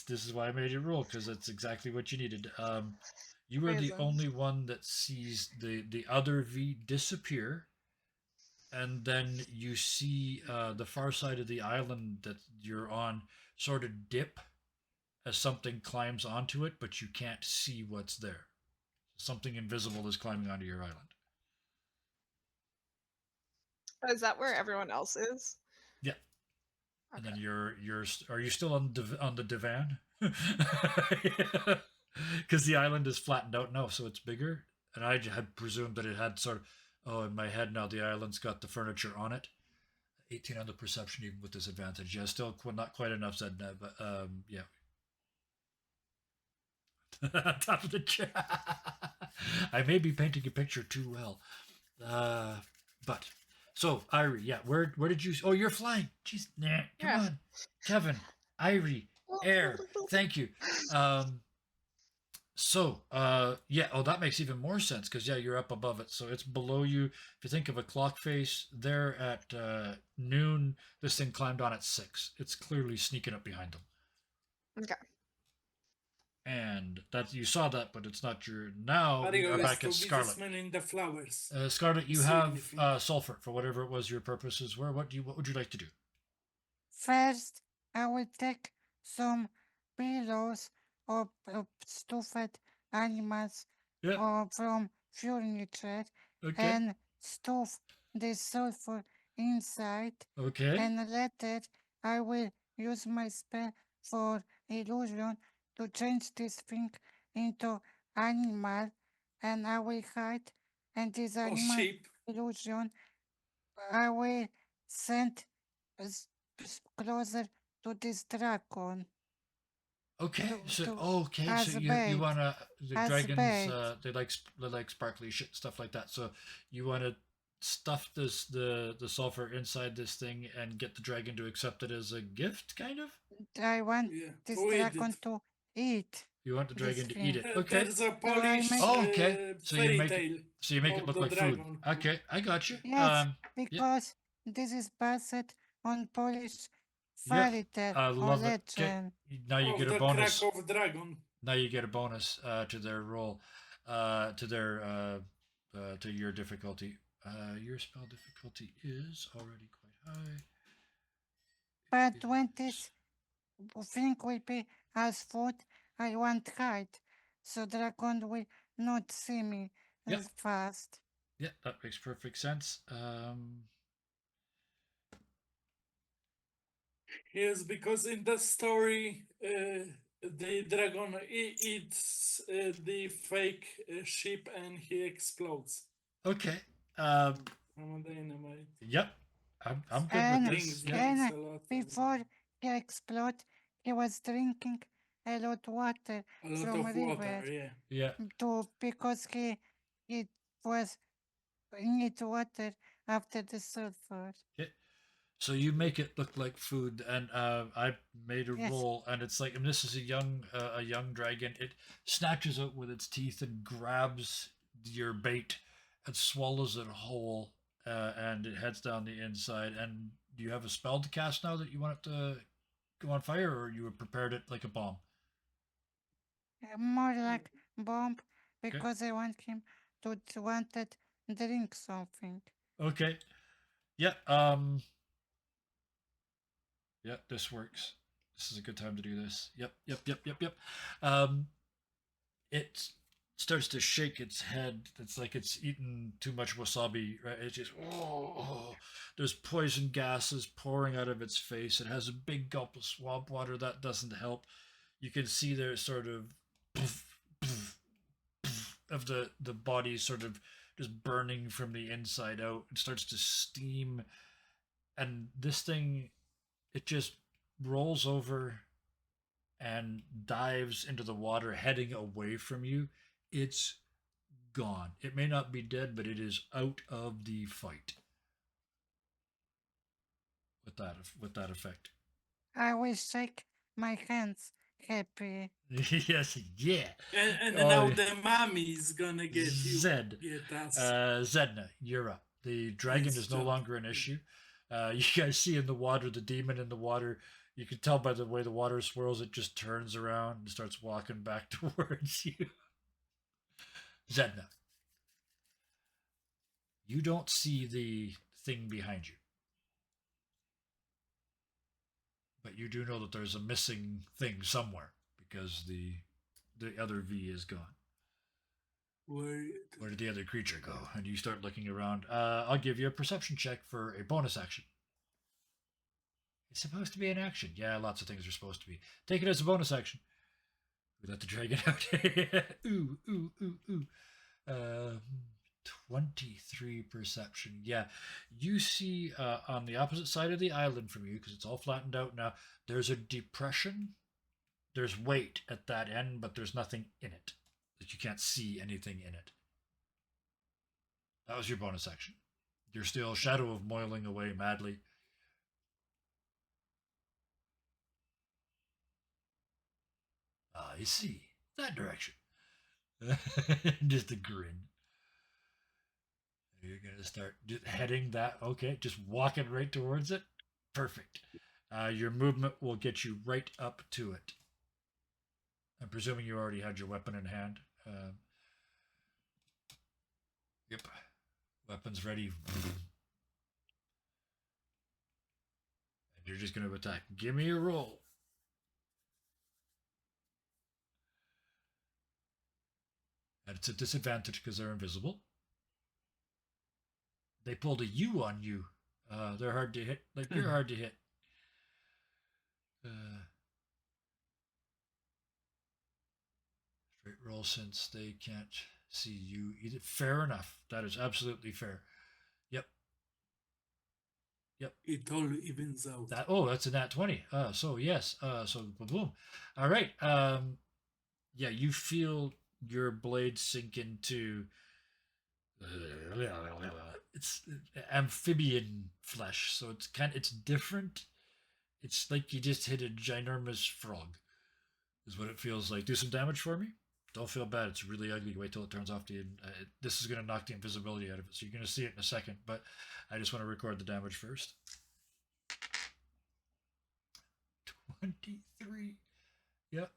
this is why I made you roll, because it's exactly what you needed. You are the Amazing. only one that sees the other V disappear, and then you see the far side of the island that you're on sort of dip as something climbs onto it, but you can't see what's there. Something invisible is climbing onto your island. Is that where everyone else is? Yeah. And Okay. then are you still on the divan? Because the island is flattened out now, so it's bigger. And I had presumed that it had sort of, oh, in my head now the island's got the furniture on it. 18 on the perception, even with disadvantage. Yeah, still not quite enough, said Ned, but yeah. Top of the chair. I may be painting a picture too well. But so Irie, yeah, where did you? Oh, you're flying. Jeez, nah, come Yeah. on, Kevin, Irie, Air. Thank you. Yeah. Oh, that makes even more sense because yeah, you're up above it, so it's below you. If you think of a clock face, there at noon, this thing climbed on at 6. It's clearly sneaking up behind them. Okay. And that you saw that, but it's not your. Now we are back at Scarlet. In the flowers. Scarlet, you See have anything? sulfur for whatever it was your purposes were. What would you like to do? First, I will take some pillows or stuffed animals Yeah. or from furniture Okay. and stuff the sulfur inside. Okay. And later, I will use my spell for illusion to change this thing into animal, and I will hide. And this Or animal sheep. illusion, I will send us closer to this dragon. Okay. To, So to okay. So as you bait, wanna the as dragons bait. they like sparkly shit stuff like that. So you wanna stuff the sulfur inside this thing and get the dragon to accept it as a gift, kind of. I want Yeah. this To eat dragon it. to eat. You want the This dragon to eat thing. it. Okay. There's a So I Polish make Oh, okay. So you fairy make it. tale. So you make it of look the like food. dragon. Okay, I got you. yes, because this is based on Polish Yeah, fairy tale I or love it. Okay, legend. now you Of get a the bonus. crack of dragon. Now you get a bonus to their roll, to your difficulty. Your spell difficulty is already quite high. But when this thing will be as food, I want hide, so dragon will not see me Yep. as fast. Yeah, that makes perfect sense. Yes, because in the story, the dragon eats the fake sheep and he explodes. Okay. I'm a dynamite. Yep. I'm good And, with this. Rings, Yeah. and rings a lot. before he exploded, he was drinking a lot of water A lot from of river water, yeah. Yeah. because he was need water after the sulfur. Okay. So you make it look like food, and I made a Yes. roll, and it's like, and this is a young dragon. It snatches out with its teeth and grabs your bait and swallows it whole, and it heads down the inside. And do you have a spell to cast now that you want it to go on fire, or you have prepared it like a bomb? More like bomb because I want him to wanted drink something. Okay. Yeah. Yeah, this works. This is a good time to do this. Yep. It starts to shake its head. It's like it's eaten too much wasabi, right? It's just, oh, there's poison gases pouring out of its face. It has a big gulp of swamp water. That doesn't help. You can see there's sort of of the body sort of just burning from the inside out. It starts to steam, and this thing, it just rolls over and dives into the water, heading away from you. It's gone. It may not be dead, but it is out of the fight. With that effect. I will shake my hands happy. Yes, yeah. And Oh, now yeah. the mommy is gonna get you. Zed. Get us. Zedna, you're up. The dragon It's is no just- longer an issue. You guys see in the water, the demon in the water. You can tell by the way the water swirls, it just turns around and starts walking back towards you. Zedna, you don't see the thing behind you. But you do know that there's a missing thing somewhere because the other V is gone. Where Where did the other creature go? And you start looking around. I'll give you a perception check for a bonus action. It's supposed to be an action. Yeah, lots of things are supposed to be. Take it as a bonus action. We let the dragon out. Ooh. 23 perception. Yeah. You see on the opposite side of the island from you, because it's all flattened out now, there's a depression. There's weight at that end, but there's nothing in it. That you can't see anything in it. That was your bonus action. You're still shadow of moiling away madly. I see. That direction. Just a grin. You're going to start just heading that. Okay, just walking right towards it. Perfect. Your movement will get you right up to it. I'm presuming you already had your weapon in hand. Yep. Weapons ready. And you're just going to attack. Give me a roll. And it's a disadvantage because they're invisible. They pulled a U on you. They're hard to hit. Like, you're hard to hit. Straight roll since they can't see you either. Fair enough. That is absolutely fair. Yep. it all evens out. That's a nat 20. So yes. So boom. All right. Yeah, you feel your blade sink into it's amphibian flesh, so it's different. It's like you just hit a ginormous frog, is what it feels like. Do some damage for me. Don't feel bad. It's really ugly. Wait till it turns off this is going to knock the invisibility out of it, so you're going to see it in a second. But I just want to record the damage first. 23. Yep.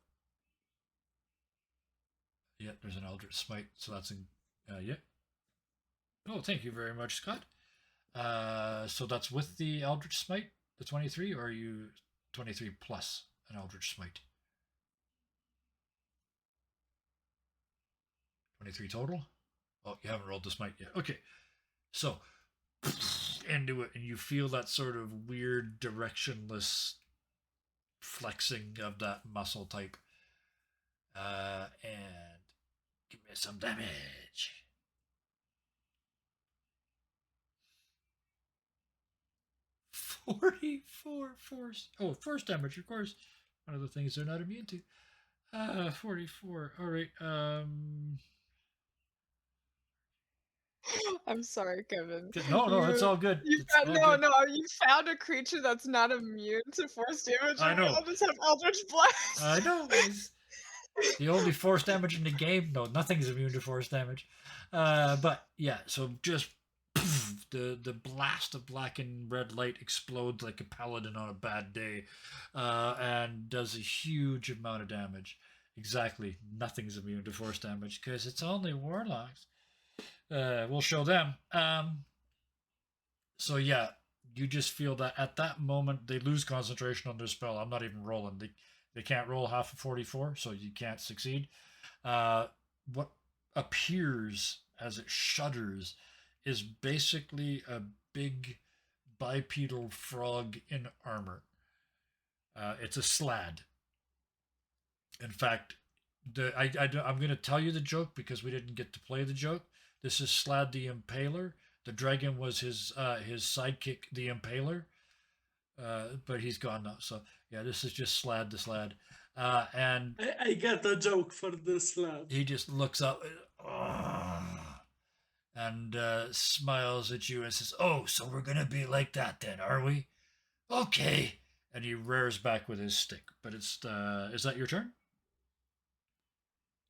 Yep. There's an Eldritch Smite, so that's in. Yep. Oh, thank you very much, Scott. So that's with the Eldritch Smite, the 23, or are you 23 plus an Eldritch Smite? 23 total? Oh, you haven't rolled the smite yet. Okay. So, into it, and you feel that sort of weird, directionless flexing of that muscle type. And give me some damage. 44 force. Oh, force damage, of course. One of the things they're not immune to. 44. All right. I'm sorry, Kevin. No, it's all good. You It's found, all no, good. no, you found a creature that's not immune to force damage. I And we know. all just have Eldritch Blast. I know. It's the only force damage in the game. No, nothing's immune to force damage. But yeah, so just poof, the blast of black and red light explodes like a paladin on a bad day, and does a huge amount of damage. Exactly, nothing's immune to force damage because it's only warlocks. We'll show them. So yeah, you just feel that at that moment they lose concentration on their spell. I'm not even rolling. They can't roll half of 44, so you can't succeed. What appears as it shudders is basically a big bipedal frog in armor. It's a slad. In fact, I'm going to tell you the joke because we didn't get to play the joke. This is Slad the Impaler. The dragon was his sidekick, the Impaler, but he's gone now. So yeah, this is just Slad the Slad, and I got a joke for this lad. he just looks up and smiles at you and says, "Oh, so we're gonna be like that then, are we? Okay." And he rears back with his stick. But it's is that your turn?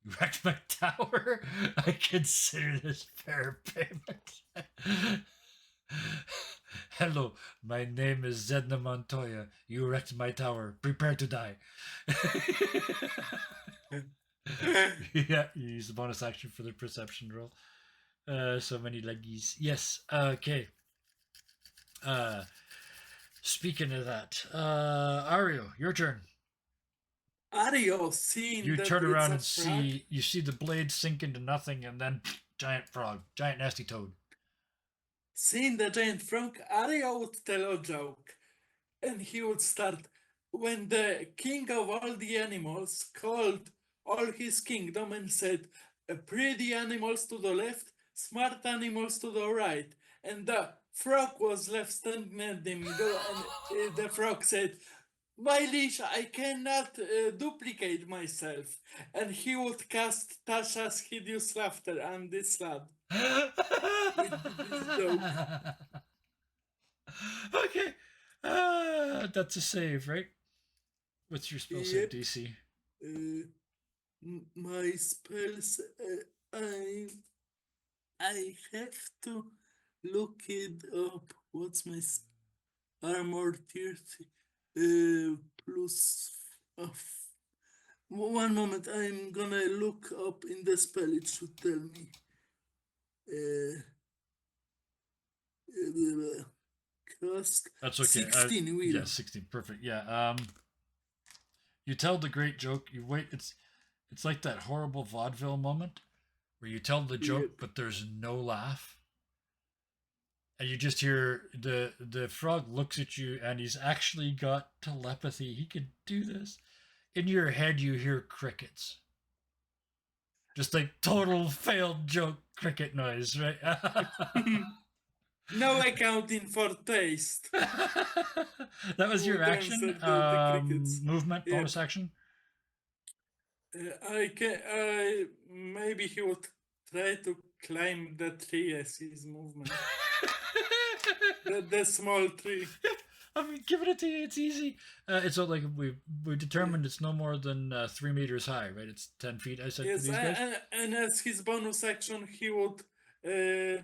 You wrecked my tower. I consider this fair payment. Hello, my name is Zedna Montoya. You wrecked my tower. Prepare to die. Yeah, you use the bonus action for the perception roll. So many leggies. Yes. Okay. Speaking of that, Ario, your turn. Ario, seeing You that turn it's around a and frog, see the blade sink into nothing, and then giant frog, giant nasty toad. seeing the giant frog, Ario would tell a joke. And he would start, when the king of all the animals called all his kingdom and said, pretty animals to the left, smart animals to the right. And the frog was left standing in the middle, and the frog said, my liege, I cannot duplicate myself. And he would cast Tasha's hideous laughter on this lad. This joke. Okay. That's a save, right? What's your spell save Yep. DC? My spells, I have to look it up. What's my armor tier? Plus. One moment, I'm gonna look up in the spell. It should tell me. Cast That's okay. 16 will. Yeah, 16. Perfect. Yeah. You tell the great joke. You wait. It's like that horrible vaudeville moment where you tell the joke, Yep. but there's no laugh, and you just hear the frog looks at you, and he's actually got telepathy. He could do this. In your head, you hear crickets. Just like total failed joke cricket noise, right? No accounting for taste. That was your Who action. danced the crickets? Movement, Yep. bonus action. I can. Maybe he would try to climb the tree as his movement. the small tree. I mean, giving it to you, it's easy. It's not like we determined it's no more than 3 meters high, right? It's 10 feet. I said Yes, for these guys. and as his bonus action, he would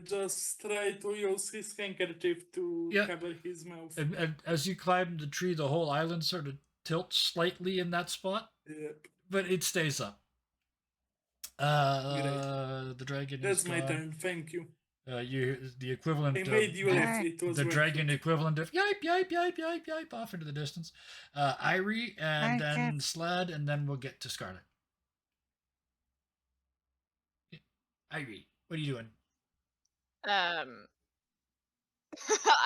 just try to use his handkerchief to Yeah. cover his mouth. And as you climb the tree, the whole island sort of tilts slightly in that spot, Yep. but it stays up. The dragon That's is my gone. turn. Thank you. The equivalent I of made you laugh. It was the worth dragon it. equivalent of yipe yipe yipe yipe yipe off into the distance. Irie and I then can't- Slad, and then we'll get to Scarlet. Irie, what are you doing?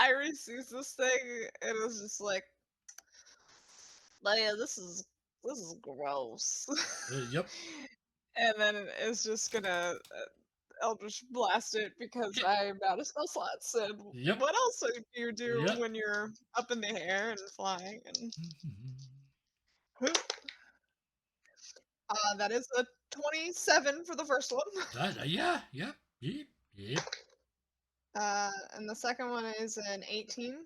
Iris sees this thing and is just like, Man, this is gross. Yep. And then it's just gonna Eldritch Blast it because I'm out of spell slots. And Yep. what else do you do Yep. when you're up in the air and flying? And that is a 27 for the first one. Yeah. Yep. Yep. And the second one is an 18.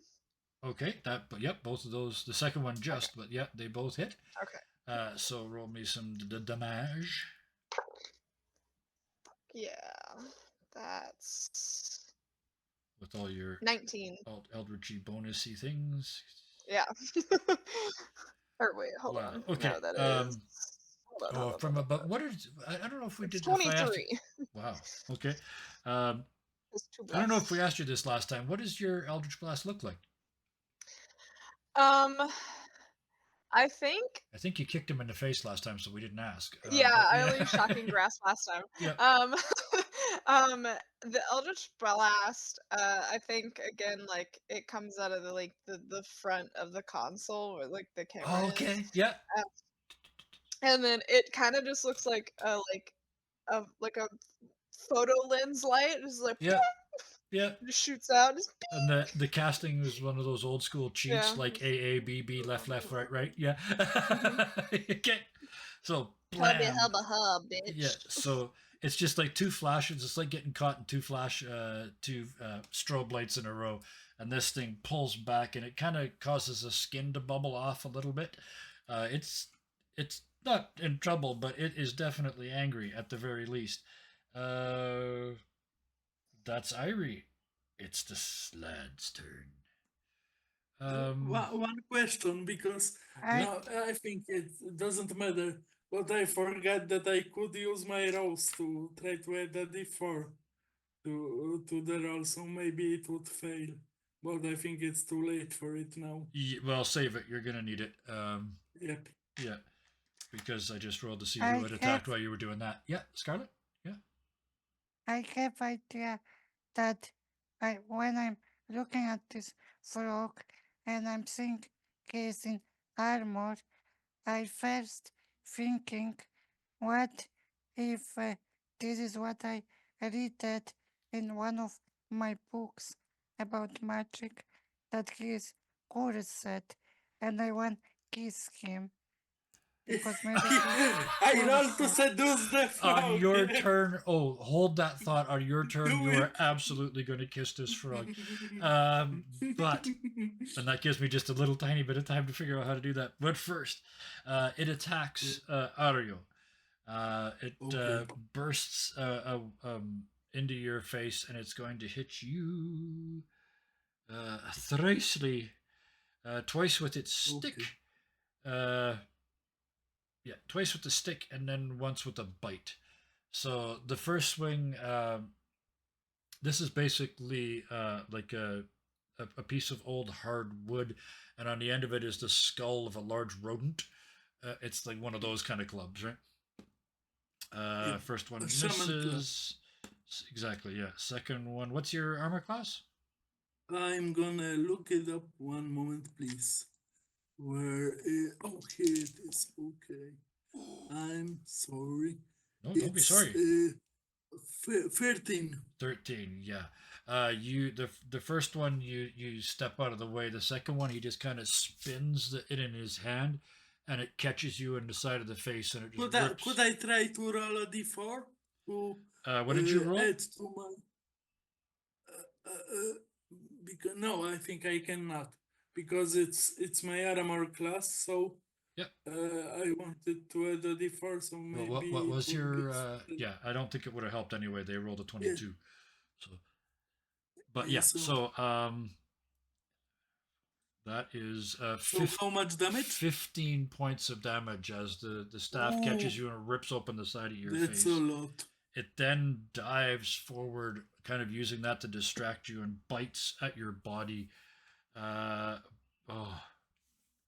Okay. But yep. Both of those. The second one just, but yep, they both hit. Okay. So roll me some damage. Yeah. That's With all your 19. Eldritchy bonusy things. Yeah. Or wait, hold on. Okay. No, that is. Hold on, From about what is I don't know if we it's did. If I asked 23. you, wow. Okay. It's 2 I don't know if blasts. we asked you this last time. What does your Eldritch Blast look like? I think. I think you kicked him in the face last time, so we didn't ask. Yeah, but I only used shocking grasp last time. Yeah. The Eldritch Blast, I think again, like it comes out of the front of the console where like the camera Oh, is. okay. Yeah. And then it kind of just looks like a photo lens light, just like Yeah. Yeah. just shoots out. Just And the casting was one of those old school cheats, Yeah. like A, B, B, left, right. Yeah. Okay. So Hubby blam. hubba hub, bitch. Yeah. So it's just like two flashes. It's like getting caught in two strobe lights in a row, and this thing pulls back, and it kind of causes the skin to bubble off a little bit. It's not in trouble, but it is definitely angry at the very least. That's Irie. It's the slad's turn. One question, because I now I think it doesn't matter, but I forgot that I could use my rolls to try to add a d4 to the roll, so maybe it would fail. But I think it's too late for it now. Well, save it. You're gonna need it. Yep. Yeah, because I just rolled to see I who had attacked have- while you were doing that. Yeah, Scarlet. Yeah. I have idea that when I'm looking at this frog and I'm seeing he's in armor, I first thinking, what if this is what I read that in one of my books about magic, that he is cursed, and I want kiss him because maybe I rolled to seduce the frog. On your turn. Oh, hold that thought. On your turn, Do you it. are absolutely going to kiss this frog. But and that gives me just a little tiny bit of time to figure out how to do that. But first, it attacks Ario. It Okay. bursts into your face, and it's going to hit you thricely, twice with its stick. Okay. Yeah, twice with the stick, and then once with a bite. So the first swing, this is basically like a piece of old hard wood, and on the end of it is the skull of a large rodent. It's like one of those kind of clubs, right? Yeah, First one a shaman club. misses. Exactly, yeah. Second one, what's your armor class? I'm gonna look it up one moment, please. Where oh, here it is. Okay. I'm sorry. No, don't be sorry. 13. 13, yeah. You the first one you step out of the way. The second one he just kind of spins it in his hand, and it catches you in the side of the face, and it just rips. Could I try to roll a d4 to What did you roll? add to my because no, I think I cannot, because it's my armor class. So Yep. I wanted to add a d4, so maybe. What was it your? would get- Yeah, I don't think it would have helped anyway. They rolled a 22. So, but Yeah, yeah, so- so that is So how much damage? 15 points of damage as the staff catches you and rips open the side of your That's face. a lot. It then dives forward, kind of using that to distract you, and bites at your body.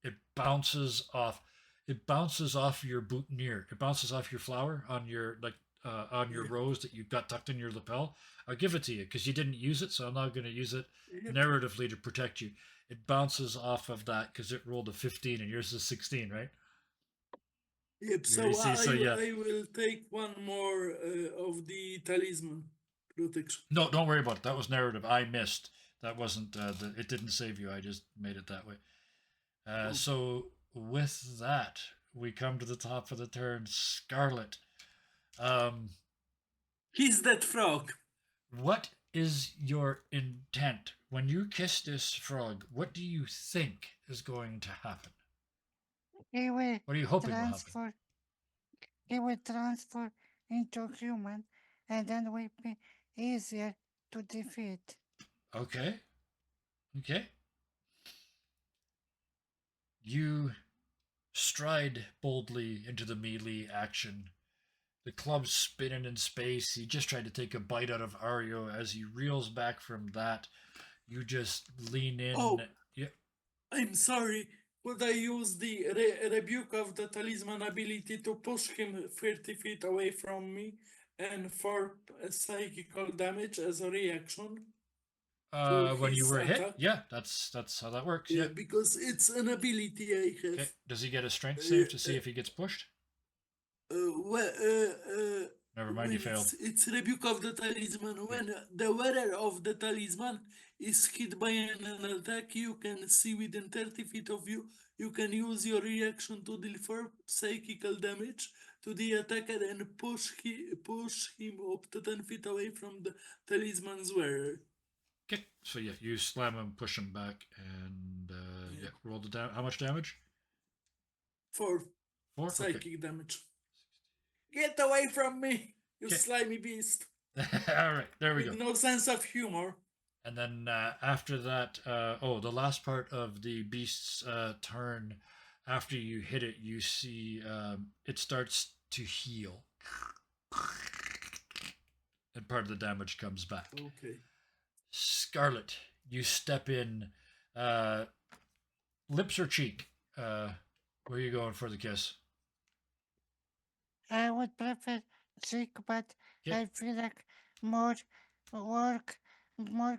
It bounces off. It bounces off your boutonniere. It bounces off your flower on your on your Yeah. rose that you've got tucked in your lapel. I'll give it to you because you didn't use it, so I'm not going to use it Yep. narratively to protect you. It bounces off of that because it rolled a 15 and yours is 16, right? Yep. You So already see. So yeah. I will take one more of the talisman protection. No, don't worry about it. That was narrative. I missed. That wasn't. It didn't save you. I just made it that way. Oh. So with that, we come to the top of the turn. Scarlet. Um, He's that frog. what is your intent when you kiss this frog? What do you think is going to happen? He will What are you hoping will happen? transfer. He will transfer into human, and then will be easier to defeat. Okay. Okay. You stride boldly into the melee action. The club's spinning in space. He just tried to take a bite out of Ario. As he reels back from that, you just lean in. Oh. Yeah. I'm sorry. Could I use the rebuke of the talisman ability to push him 30 feet away from me and for psychical damage as a reaction? When you his were hit, attack? yeah, that's how that works. Yeah, Yeah. because it's an ability I have. Okay. Does he get a strength save to see if he gets pushed? Well, Never mind, you failed. it's rebuke of the talisman. When the wearer of the talisman is hit by an attack you can see within 30 feet of you, you can use your reaction to deliver psychical damage to the attacker and push him up to 10 feet away from the talisman's wearer. Okay. So yeah, you slam him, push him back, and yeah, roll the how much damage? 4 4. psychic damage. Get away from me, you Okay. slimy beast. All right, there we With go. no sense of humor. And then after that, the last part of the beast's turn, after you hit it, you see it starts to heal. And part of the damage comes back. Okay. Scarlet, you step in. Lips or cheek? Where are you going for the kiss? I would prefer cheek, but Okay. I feel like more work, more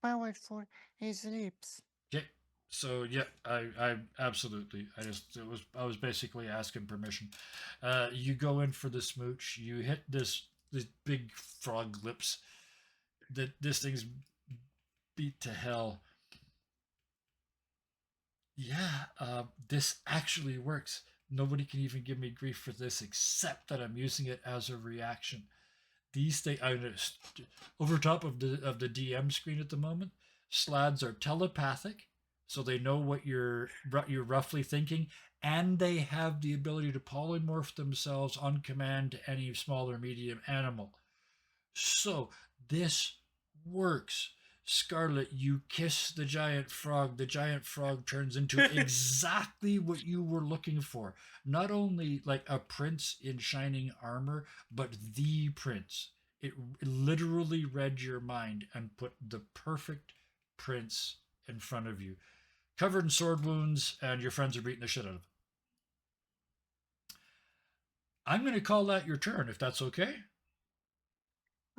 powerful is lips. Okay. So yeah, I absolutely. I was basically asking permission. You go in for the smooch. You hit this big frog lips. This thing's beat to hell. Yeah, this actually works. Nobody can even give me grief for this except that I'm using it as a reaction. These things, over top of the DM screen at the moment, slads are telepathic, so they know what you're roughly thinking, and they have the ability to polymorph themselves on command to any small or medium animal. So this works. Scarlet, you kiss the giant frog. The giant frog turns into exactly what you were looking for. Not only like a prince in shining armor, but the prince. It literally read your mind and put the perfect prince in front of you. Covered in sword wounds, and your friends are beating the shit out of him. I'm going to call that your turn, if that's okay.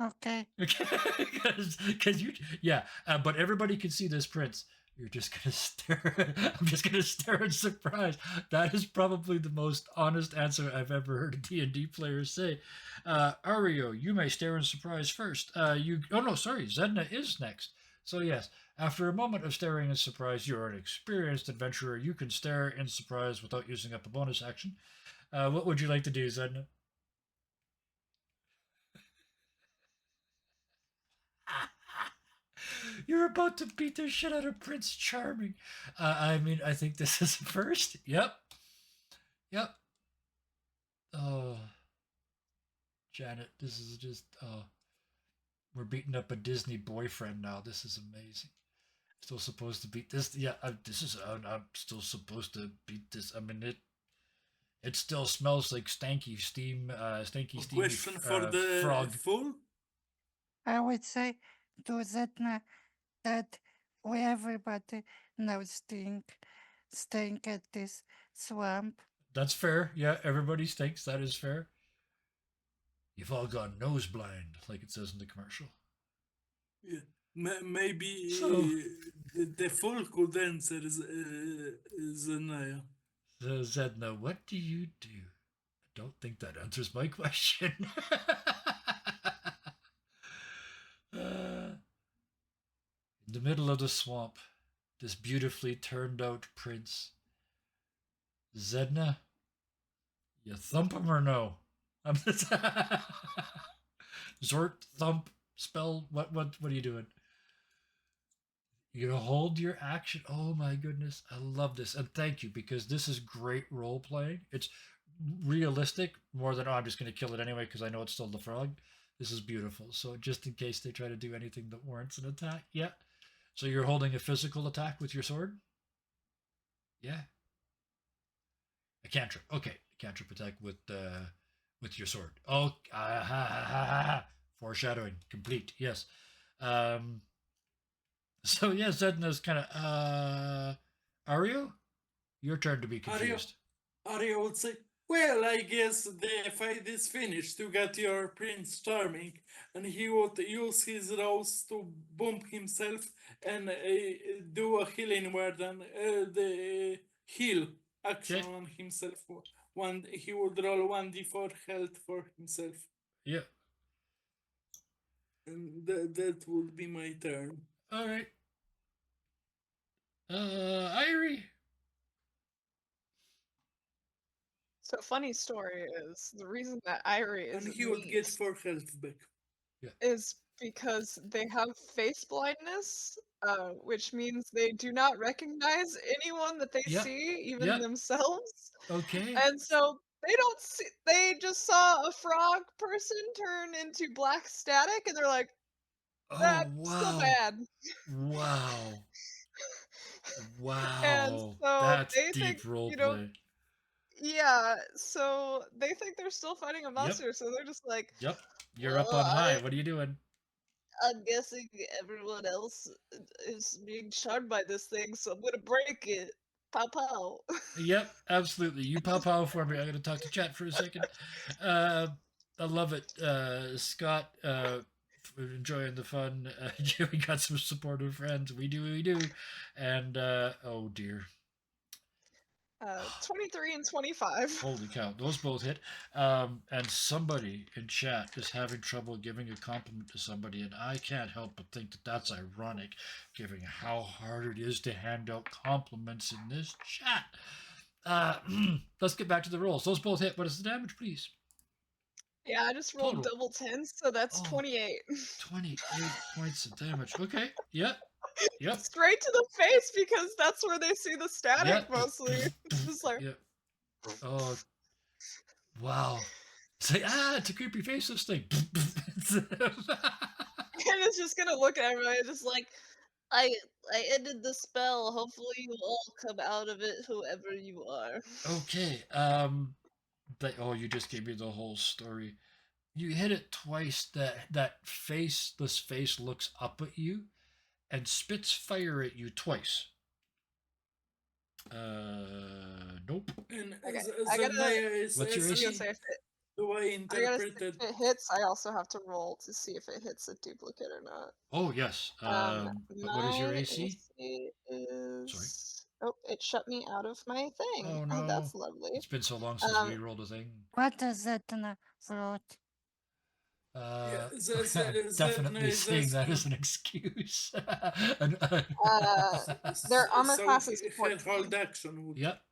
Okay. Because you, yeah, but everybody can see this prince. You're just gonna stare. I'm just gonna stare in surprise. That is probably the most honest answer I've ever heard a D&D player say. Ario, you may stare in surprise first. Oh no, sorry, Zedna is next. So yes, after a moment of staring in surprise, you're an experienced adventurer. You can stare in surprise without using up a bonus action. What would you like to do, Zedna? You're about to beat the shit out of Prince Charming. I mean, I think this is first. Yep. Yep. Oh, Janet, this is just, oh, we're beating up a Disney boyfriend now. This is amazing. Still supposed to beat this. Yeah, I'm still supposed to beat this. I mean, it still smells like stanky steam, stanky A steamy question for the frog. fool? I would say to Zetna that we everybody knows stink at this swamp. That's fair. Yeah, everybody thinks that is fair. You've all gone nose blind, like it says in the commercial. Yeah. Maybe So- the fool could answer Zanaya. Zedna, what do you do? I don't think that answers my question. In the middle of the swamp, this beautifully turned out prince. Zedna, you thump him or no? Zort, thump, spell. What are you doing? You're gonna hold your action. Oh my goodness, I love this, and thank you because this is great role playing. It's realistic more than, oh, I'm just gonna kill it anyway because I know it's still the frog. This is beautiful. So just in case they try to do anything that warrants an attack, yeah. So you're holding a physical attack with your sword. Yeah. A cantrip. Okay, cantrip attack with your sword. Oh, foreshadowing complete. Yes. So yeah, Zedna's kind of Ario, your turn to be confused. Arya would say, well, I guess the fight is finished. You got your Prince Charming, and he would use his rose to bump himself and do a healing word and the heal action Okay. on himself. He would roll 1d4 health for himself, Yeah. and that would be my turn. All right. Irie. So funny story is the reason that Irie And is he would get 4 health back. is because they have face blindness, which means they do not recognize anyone that they Yep. see, even Yep. themselves. Okay. And so they don't see. They just saw a frog person turn into black static, and they're like, Oh "That's still wow. bad." Wow. And Wow. so That's they think, deep role you know, play. yeah. So they think they're still fighting a Yep. monster. So they're just like, Yep. You're up Well, on high. What are you doing? I'm guessing everyone else is being charmed by this thing, so I'm gonna break it. Pow pow. Yep, absolutely. You pop out for me. I'm going to talk to chat for a second. I love it. Scott, enjoying the fun. We got some supportive friends. We do, we do. And, oh dear. 23 and 25. Holy cow. Those both hit. And somebody in chat is having trouble giving a compliment to somebody. And I can't help but think that that's ironic, given how hard it is to hand out compliments in this chat. Let's get back to the rolls. Those both hit. What is the damage, please? Yeah, I just rolled Total. double tens, so that's Oh. 28. 28 points of damage. Okay. Yep. Yep. Straight to the face because that's where they see the static Yep. mostly. It's just like, Yep. Oh, wow. Say, it's a creepy face, this thing. and it's just gonna look at everybody Just like I ended the spell. Hopefully you all come out of it, whoever you are. Okay. You just gave me the whole story. You hit it twice. This face looks up at you and spits fire at you twice. Nope. And Okay, as I gotta- Zendaya is What's your I was AC? gonna say if it, the way I gotta say interpreted. if it hits, I also have to roll to see if it hits a duplicate or not. Oh yes. But what is your My AC? is. Oh, it shut me out of my thing. Oh no. That's lovely. It's been so long since we rolled a thing. What is Zedna wrote? Definitely is seeing that asking- as an excuse. Their armor So class is her 14. hold action would. Yep.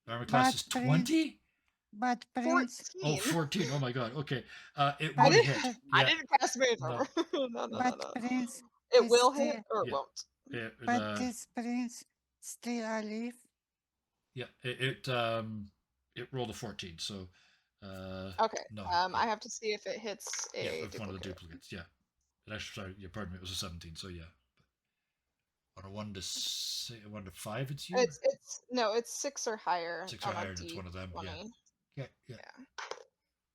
Armor class is But Prince- 20? But Prince, 14. Oh, 14. Oh my god. Okay. It I would didn't- hit. I Yeah. didn't cast mage armor. No. but Prince, It is will still- hit or it Yeah. won't. but this Prince still alive. Yeah. It rolled a 14. So, Okay. no. I have to see if it hits a yeah, duplicate. one of the duplicates. Yeah. It actually, sorry. Yeah, pardon me. It was a 17. So yeah. On a 1 to 5, it's you. It's 6 or higher. 6 or on a higher, and it's one of them. Yeah. D20. Yeah.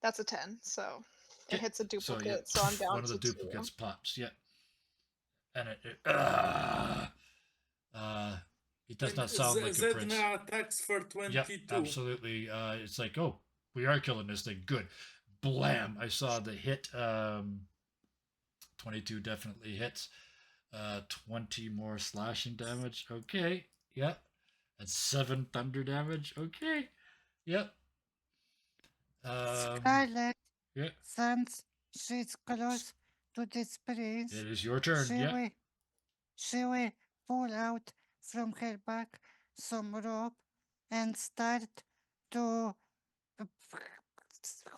That's a 10, so it Okay. hits a duplicate. So, So I'm down one of the to 2. duplicates pops. Yeah. And it does not sound like a prince. Zedna attacks for 22. Yep, absolutely. It's like, oh, we are killing this thing. Good. Blam! I saw the hit. 22 definitely hits. 20 more slashing damage. Okay. Yep. That's 7 thunder damage. Okay. Yep. Scarlet, Yeah. since she's close to this prince, It is your turn. she Yeah. will, she will pull out from her back some rope and start to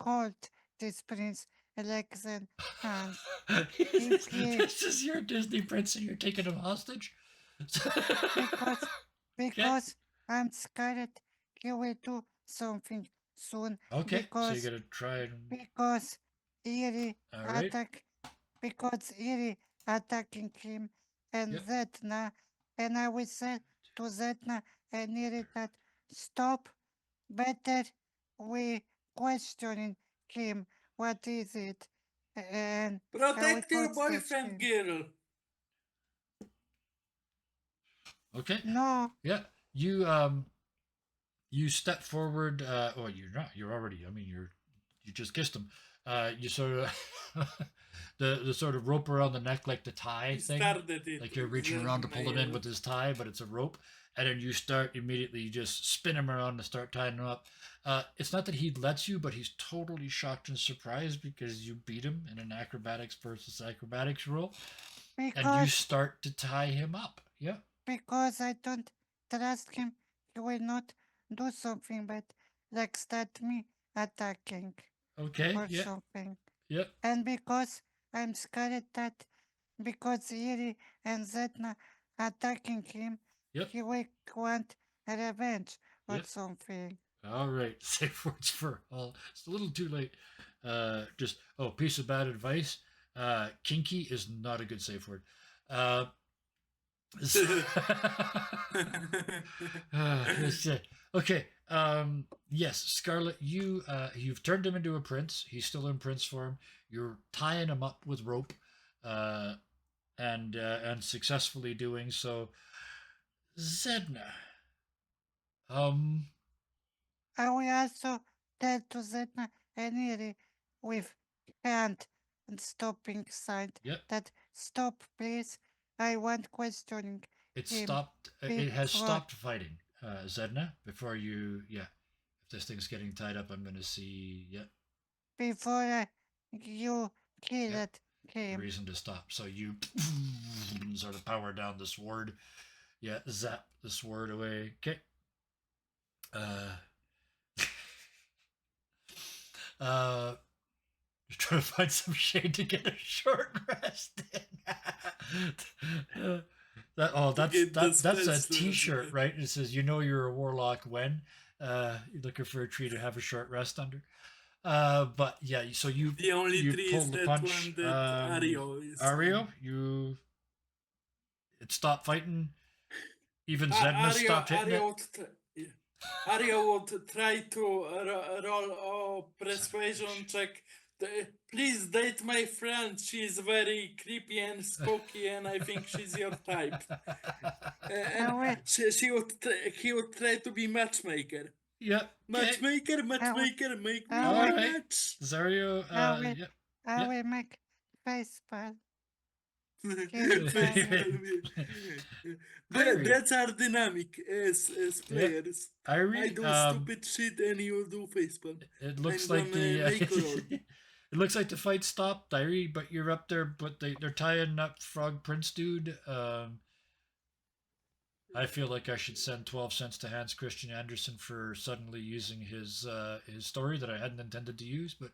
hold this prince legs and hands. If he, This is your Disney prince and you're taking him hostage? because, Okay. because I'm scared he will do something soon. Okay. So you're going to try and. Because Eerie All right. because Eerie attacking him and Yep. Zetna, and I will say to Zetna and Eerie that stop, better we questioning him, what is it, and I will Protect your hostage boyfriend, him. girl. Okay. No, Yeah. You step forward. Well, you're not. You're already. I mean, you just kissed him. You sort of the sort of rope around the neck, like the tie He thing. started it. Like you're reaching around to pull him in Zetna, with his tie, but it's a rope. And then you start immediately. You just spin him around and start tying him up. It's not that he lets you, but he's totally shocked and surprised because you beat him in an acrobatics versus acrobatics roll, and you because start to tie him up. Yeah. because I don't trust him, he will not do something but like start me attacking Okay. or Yeah. something. Yep. And because I'm scared that because Iri and Zetna attacking him, Yep. he will want revenge or Yep. something. All right. Safe words for all. It's a little too late. Piece of bad advice. Kinky is not a good safe word. Let's see. Okay. Yes, Scarlet, you've turned him into a prince. He's still in prince form. You're tying him up with rope, and successfully doing so. Zedna. Um. I will also tell to Zetna and Iri with hand and stopping sign Yep. that stop please. I want questioning It him stopped. It has before stopped fighting. Zedna. Before you. Yeah. If this thing's getting tied up, I'm gonna see. Yep. before you kill Yep. it him. Reason to stop. So you sort of power down the sword. Yeah, zap the sword away. Okay. Uh, just trying to find some shade to get a short rest in. That's a T-shirt, right? It says, "You know you're a warlock when you're looking for a tree to have a short rest under." But yeah, so the only you tree pull is the that punch. one that Ario is. Ario, it stopped fighting. Even Zedna stopped hitting it. Ario would try to roll a persuasion check. Please date my friend. She's very creepy and spooky, and I think she's your type. And he would try to be matchmaker. Yep. Matchmaker, make me a All right. match. Zario, yep. I will make face palm. That's our dynamic as players. Irie, I do stupid shit and you do facepalm. It looks I'm like gonna make a roll. it looks like the fight stopped, Irie, but you're up there. But they're tying up Frog Prince dude. I feel like I should send 12 cents to Hans Christian Andersen for suddenly using his story that I hadn't intended to use, but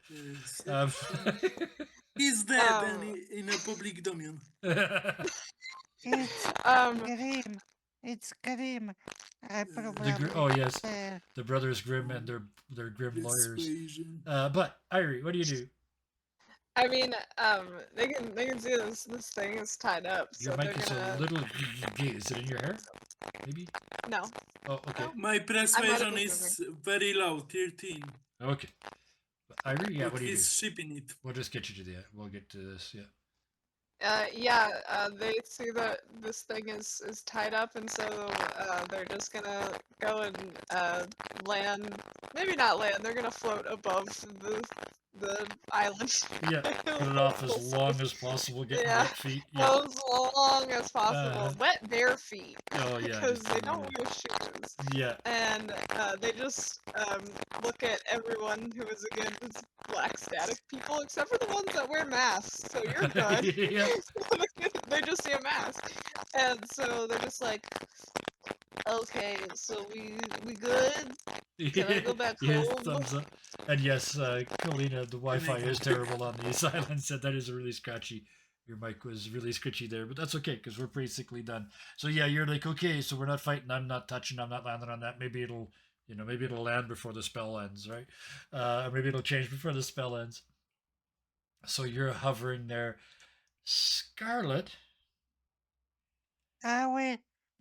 He's dead and in a public domain. It's Grim. It's Grim. I probably. Yes, the brothers Grimm and their Grimm lawyers. Persuasion. But Irie, what do you do? I mean, they can see this thing is tied up, so Your they're mic is gonna. a little. Is it in your hair? Maybe. No. Oh, okay. My persuasion is very low, 13. Okay. Irie, yeah. But What do you do? he's shipping it. We'll just get you to the. We'll get to this. Yeah. They see that this thing is tied up, and so they're just gonna go and land. Maybe not land. They're gonna float above the island. Yeah, put it off as long as possible, getting Yeah. wet feet. Yeah. As long as possible. Uh-huh. Wet bare feet. Oh yeah. Because just- they don't wear shoes. Yeah. And they just look at everyone who is again as black static people, except for the ones that wear masks. So you're good. Yeah. They just see a mask, and so they're just like, Okay, so we good? Can I go back Yes, home? thumbs up. And yes, Colina, the Wi-Fi is terrible on these islands. Said that is really scratchy. Your mic was really scratchy there, but that's okay because we're basically done. So yeah, you're like, okay, so we're not fighting. I'm not touching. I'm not landing on that. Maybe it'll, maybe it'll land before the spell ends, right? Or maybe it'll change before the spell ends. So you're hovering there, Scarlet. I will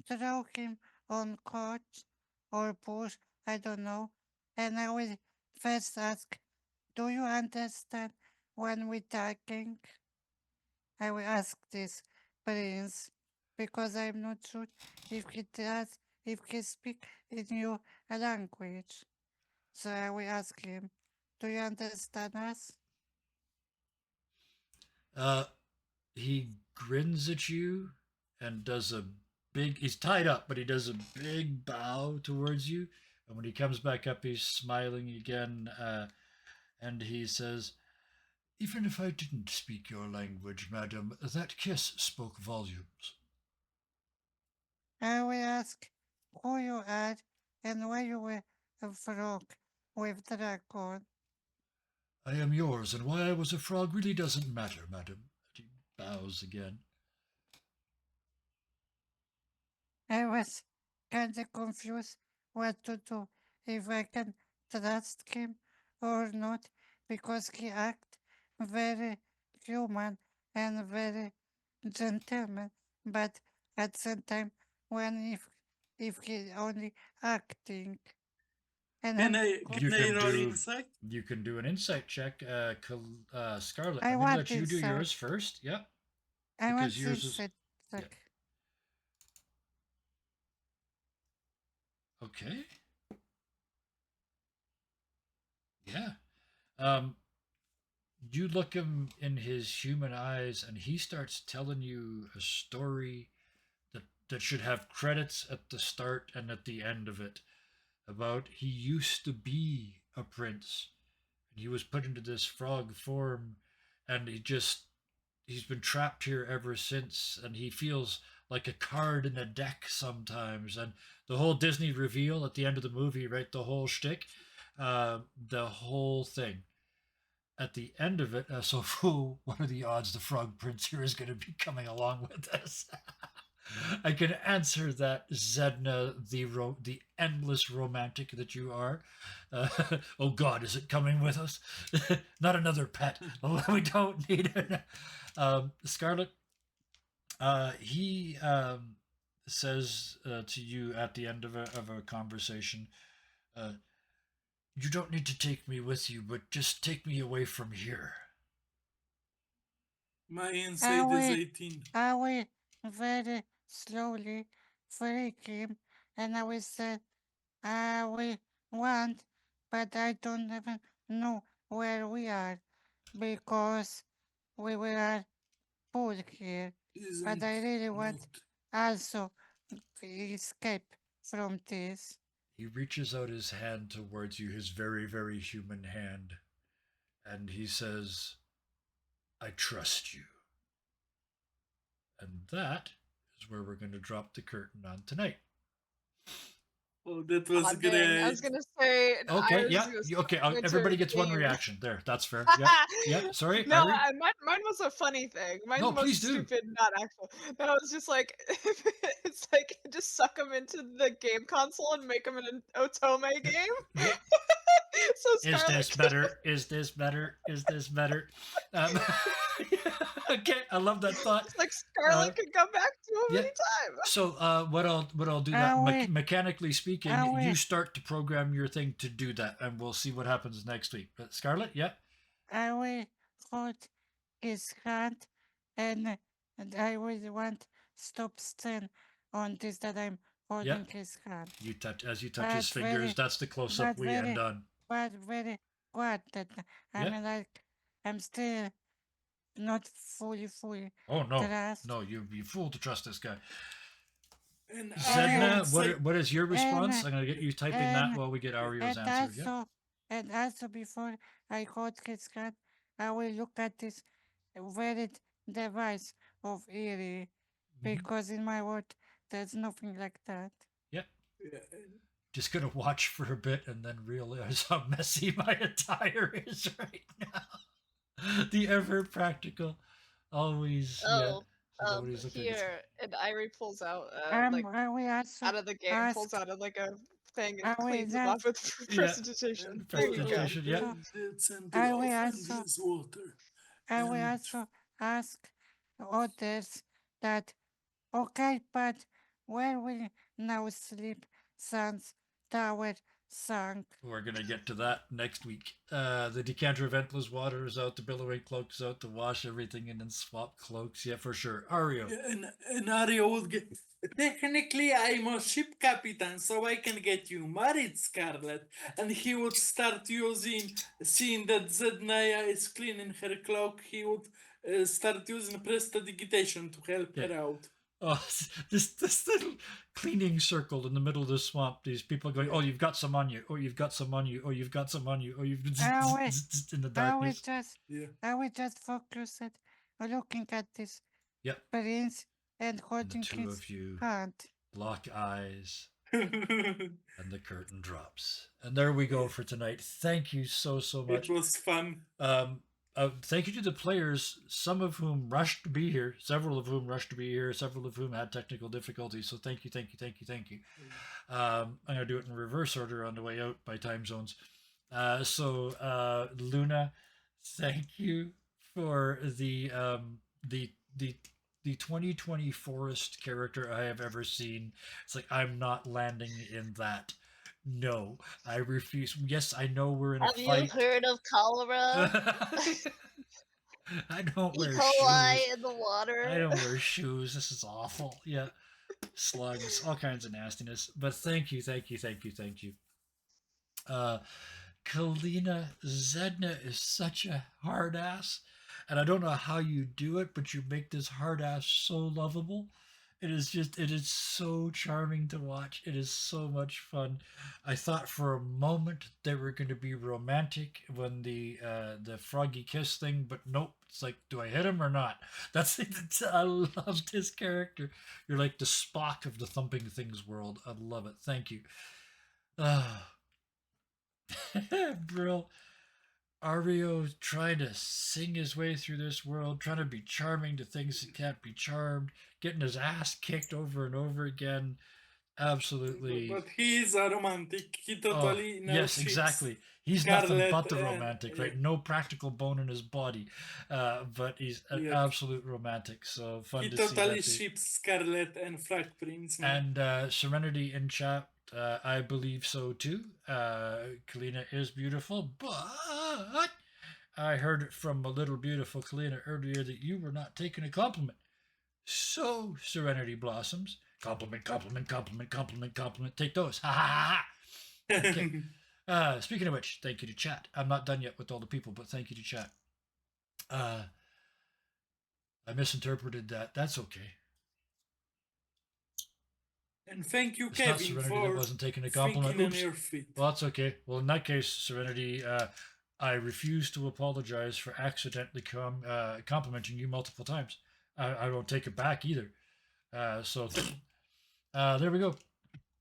throw him on couch or bush, I don't know, and I will first ask, do you understand when we're talking? I will ask this prince because I'm not sure if he does, if he speak in your language. So I will ask him, do you understand us? Uh, he grins at you and does a big. He's tied up, but he does a big bow towards you. And when he comes back up, he's smiling again, and he says, "Even if I didn't speak your language, madam, that kiss spoke volumes." I will ask who you are and why you were a frog with dragon. I am yours, and why I was a frog really doesn't matter, madam. And he bows again. I was kinda confused what to do, if I can trust him or not, because he act very human and very gentleman, but at the same time, when if he only acting, and Can I'm I You can I can roll do. insight? You can do an insight check, Scarlet. I I'm going to want let you do insight. yours first. Yep. I want Because yours this is like yeah. Okay. Yeah. Um, you look him in his human eyes, and he starts telling you a story that should have credits at the start and at the end of it about he used to be a prince, and he was put into this frog form, and he's been trapped here ever since, and he feels like a card in a deck sometimes. And the whole Disney reveal at the end of the movie, right? The whole shtick, the whole thing. At the end of it, so what are the odds the Frog Prince here is going to be coming along with us? I can answer that, Zedna, the endless romantic that you are. Uh, oh God, is it coming with us? Not another pet. We don't need it. Scarlet, he says to you at the end of a conversation, uh, "You don't need to take me with you, but just take me away from here." My I insight is will 18. I will very slowly freak him, and I will say, I will want, but I don't even know where we are, because we were put here. But I Isn't really want not. also to escape from this. He reaches out his hand towards you, his very, very human hand, and he says, "I trust you." And that is where we're going to drop the curtain on tonight. Oh, that was Aw, dang. I was great. gonna say. I Okay, was yeah, gonna say okay. winter Everybody gets one game. reaction. There, that's fair. Yeah, yeah. Sorry, No, Ari. mine was a funny thing. Mine No, was please do. stupid, not actual. No, it's just like it's like just suck them into the game console and make them an Otome game. Yeah. So Is Scarlet this better? Is this better? Is this better? Um, okay, I love that thought. it's like Scarlet can come back to him Yeah. anytime. So what I'll do I that will, mechanically speaking, I will, you start to program your thing to do that, and we'll see what happens next week. But Scarlett, yeah, I will hold his hand, and I will want stop stand on this that I'm yeah. holding his hand. You touch as you touch But his fingers. very, That's the close up but we end very, on. but very what? That I Yeah. mean, like, I'm still not fully Oh no, trust. no, you'd be a fool to trust this guy. And And, Zedna, Ario say, what is your response? and, I'm gonna get you typing that and, while we get Ario's and answer. Yep. also, and also before I hold his gun, I will look at this varied device of Erie, because in my world, there's nothing like that. Yep. yeah, Just gonna watch for a bit and then realize how messy my attire is right now. The ever practical, always yeah. Oh, So nobody's looking. here, and Irie pulls out, like, I will also out of the game, pulls ask, out like a thing I and will cleans it just, off with Yeah. and prestidigitation. There you go. Prestidigitation, yeah. bandits and I love will and also, his water. I will And also ask others that, okay, but where will now sleep sans tower sunk? We're gonna get to that next week. The decanter of endless water is out, the billowing cloak is out to wash everything and then swap cloaks. Yeah, for sure. Ario. and Ario would get. Technically, I'm a ship captain, so I can get you married, Scarlet. And he would start using, seeing that Zednaya is cleaning her cloak, he would start using prestidigitation to help Okay. her out. Oh, this little cleaning circle in the middle of the swamp. These people going, Yeah. "Oh, you've got some on you. Oh, you've got some on you. Oh, you've got some on you. Oh, you've I will, in the I will darkness." just, Yeah. I will just focus at looking at this Yep. prince and And the holding two his of you hand. lock eyes, and the curtain drops. And there we go Yeah. for tonight. Thank you so It much. was fun. Thank you to the players, some of whom rushed to be here, several of whom rushed to be here, several of whom had technical difficulties. So thank you, thank you, thank you, thank you. I'm going to do it in reverse order on the way out by time zones. Luna, thank you for the 2020 forest character I have ever seen. It's like I'm not landing in that. No, I refuse. Yes, I know we're in a Have you fight. heard of cholera? I don't E. wear coli shoes. in the I water? don't wear shoes. This is awful. Yeah. Slugs, all kinds of nastiness. But thank you, thank you, thank you, thank you. Kalina, Zedna is such a hard ass. And I don't know how you do it, but you make this hard ass so lovable. It is so charming to watch. It is so much fun. I thought for a moment they were going to be romantic when the froggy kiss thing, but nope. It's like, do I hit him or not? I loved his character. You're like the Spock of the Thumping Things world. I love it. Thank you. Brill. Ario trying to sing his way through this world, trying to be charming to things that can't be charmed, getting his ass kicked over and over again. Absolutely. But he is a romantic. He totally now yes, ships exactly. He's nothing Scarlet but the and- romantic, right? No practical bone in his body, but he's an Yeah. absolute romantic. So fun He to see totally that. ships Scarlet and Frag Prince. Man. And Serenity in chat, I believe so too. Kalina is beautiful, but I heard from a little beautiful Kalina earlier that you were not taking a compliment. So, Serenity Blossoms, compliment, compliment, compliment, compliment, compliment. Take those. Ha ha ha ha. Okay. Speaking of which, thank you to chat. I'm not done yet with all the people, but thank you to chat. I misinterpreted that. That's okay. And thank you, It's not Kevin, Serenity for that wasn't taking a compliment. thinking on Oops. your feet. Well, that's okay. Well, in that case, Serenity, I refuse to apologize for accidentally complimenting you multiple times. I don't take it back either. So there we go.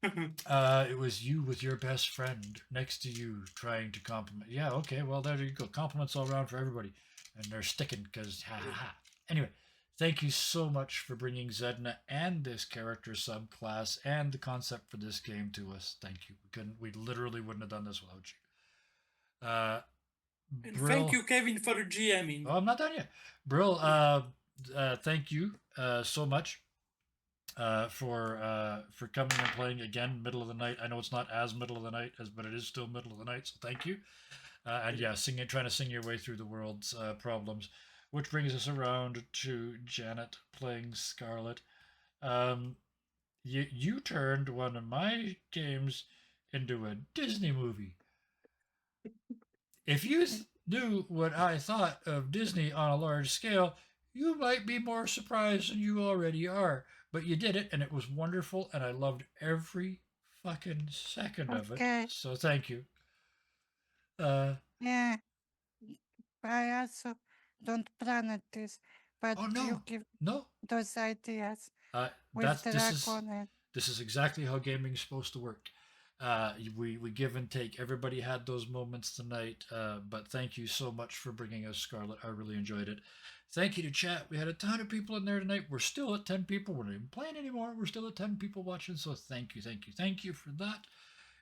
It was you with your best friend next to you trying to compliment. Yeah, okay. Well, there you go. Compliments all around for everybody. And they're sticking because ha ha ha. Anyway, thank you so much for bringing Zedna and this character subclass and the concept for this game to us. Thank you. We literally wouldn't have done this without you. And thank you, Kevin, for GMing. Oh, I'm not done yet. Brill, thank you so much for coming and playing again middle of the night. I know it's not as middle of the night but it is still middle of the night, so thank you. And yeah, trying to sing your way through the world's problems, which brings us around to Janet playing Scarlet. You turned one of my games into a Disney movie. if you knew what I thought of Disney on a large scale, you might be more surprised than you already are. But you did it, and it was wonderful, and I loved every fucking second of it. Okay. So thank you. Uh, Yeah. I also don't plan at this, but oh you no, give no. those ideas with That's Dragon and this is exactly how gaming's supposed to work. We give and take. Everybody had those moments tonight, but thank you so much for bringing us Scarlet. I really enjoyed it. Thank you to chat. We had a ton of people in there tonight. We're still at 10 people. We're not even playing anymore. We're still at 10 people watching. So thank you for that.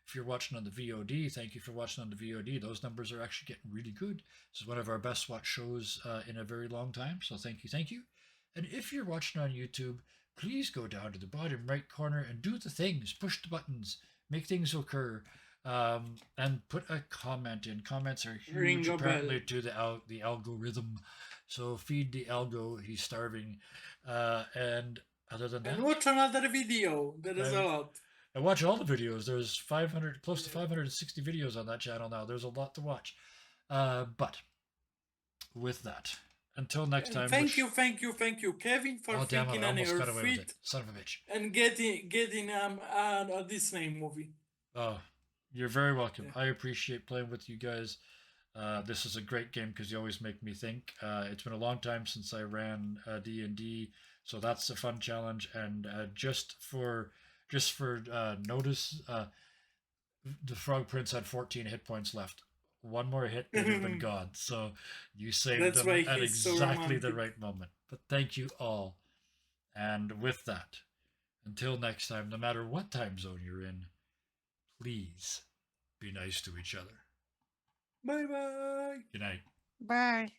If you're watching on the VOD, thank you for watching on the VOD. Those numbers are actually getting really good. This is one of our best watched shows in a very long time. So thank you. And if you're watching on YouTube, please go down to the bottom right corner and do the things, push the buttons, make things occur, and put a comment in. Comments are Ring huge a apparently bell. to the algorithm. So feed the algo. He's starving. And other than that, And watch another video. There is a lot. I watch all the videos. There's 500, close to 560 videos on that channel now. There's a lot to watch. But with that, until next time. Thank you, Kevin, for Oh damn it! thinking I on almost your got away with feet it. Son of a bitch. and getting a Disney movie. Oh, you're very welcome. Yeah. I appreciate playing with you guys. This is a great game because you always make me think. It's been a long time since I ran D&D, so that's a fun challenge. And just for notice, the Frog Prince had 14 hit points left. One more hit, they'd have been gone. So you saved That's them why at he's so exactly the romantic. right moment. But thank you all. And with that, until next time, no matter what time zone you're in, please be nice to each other. Bye bye. Good night. bye.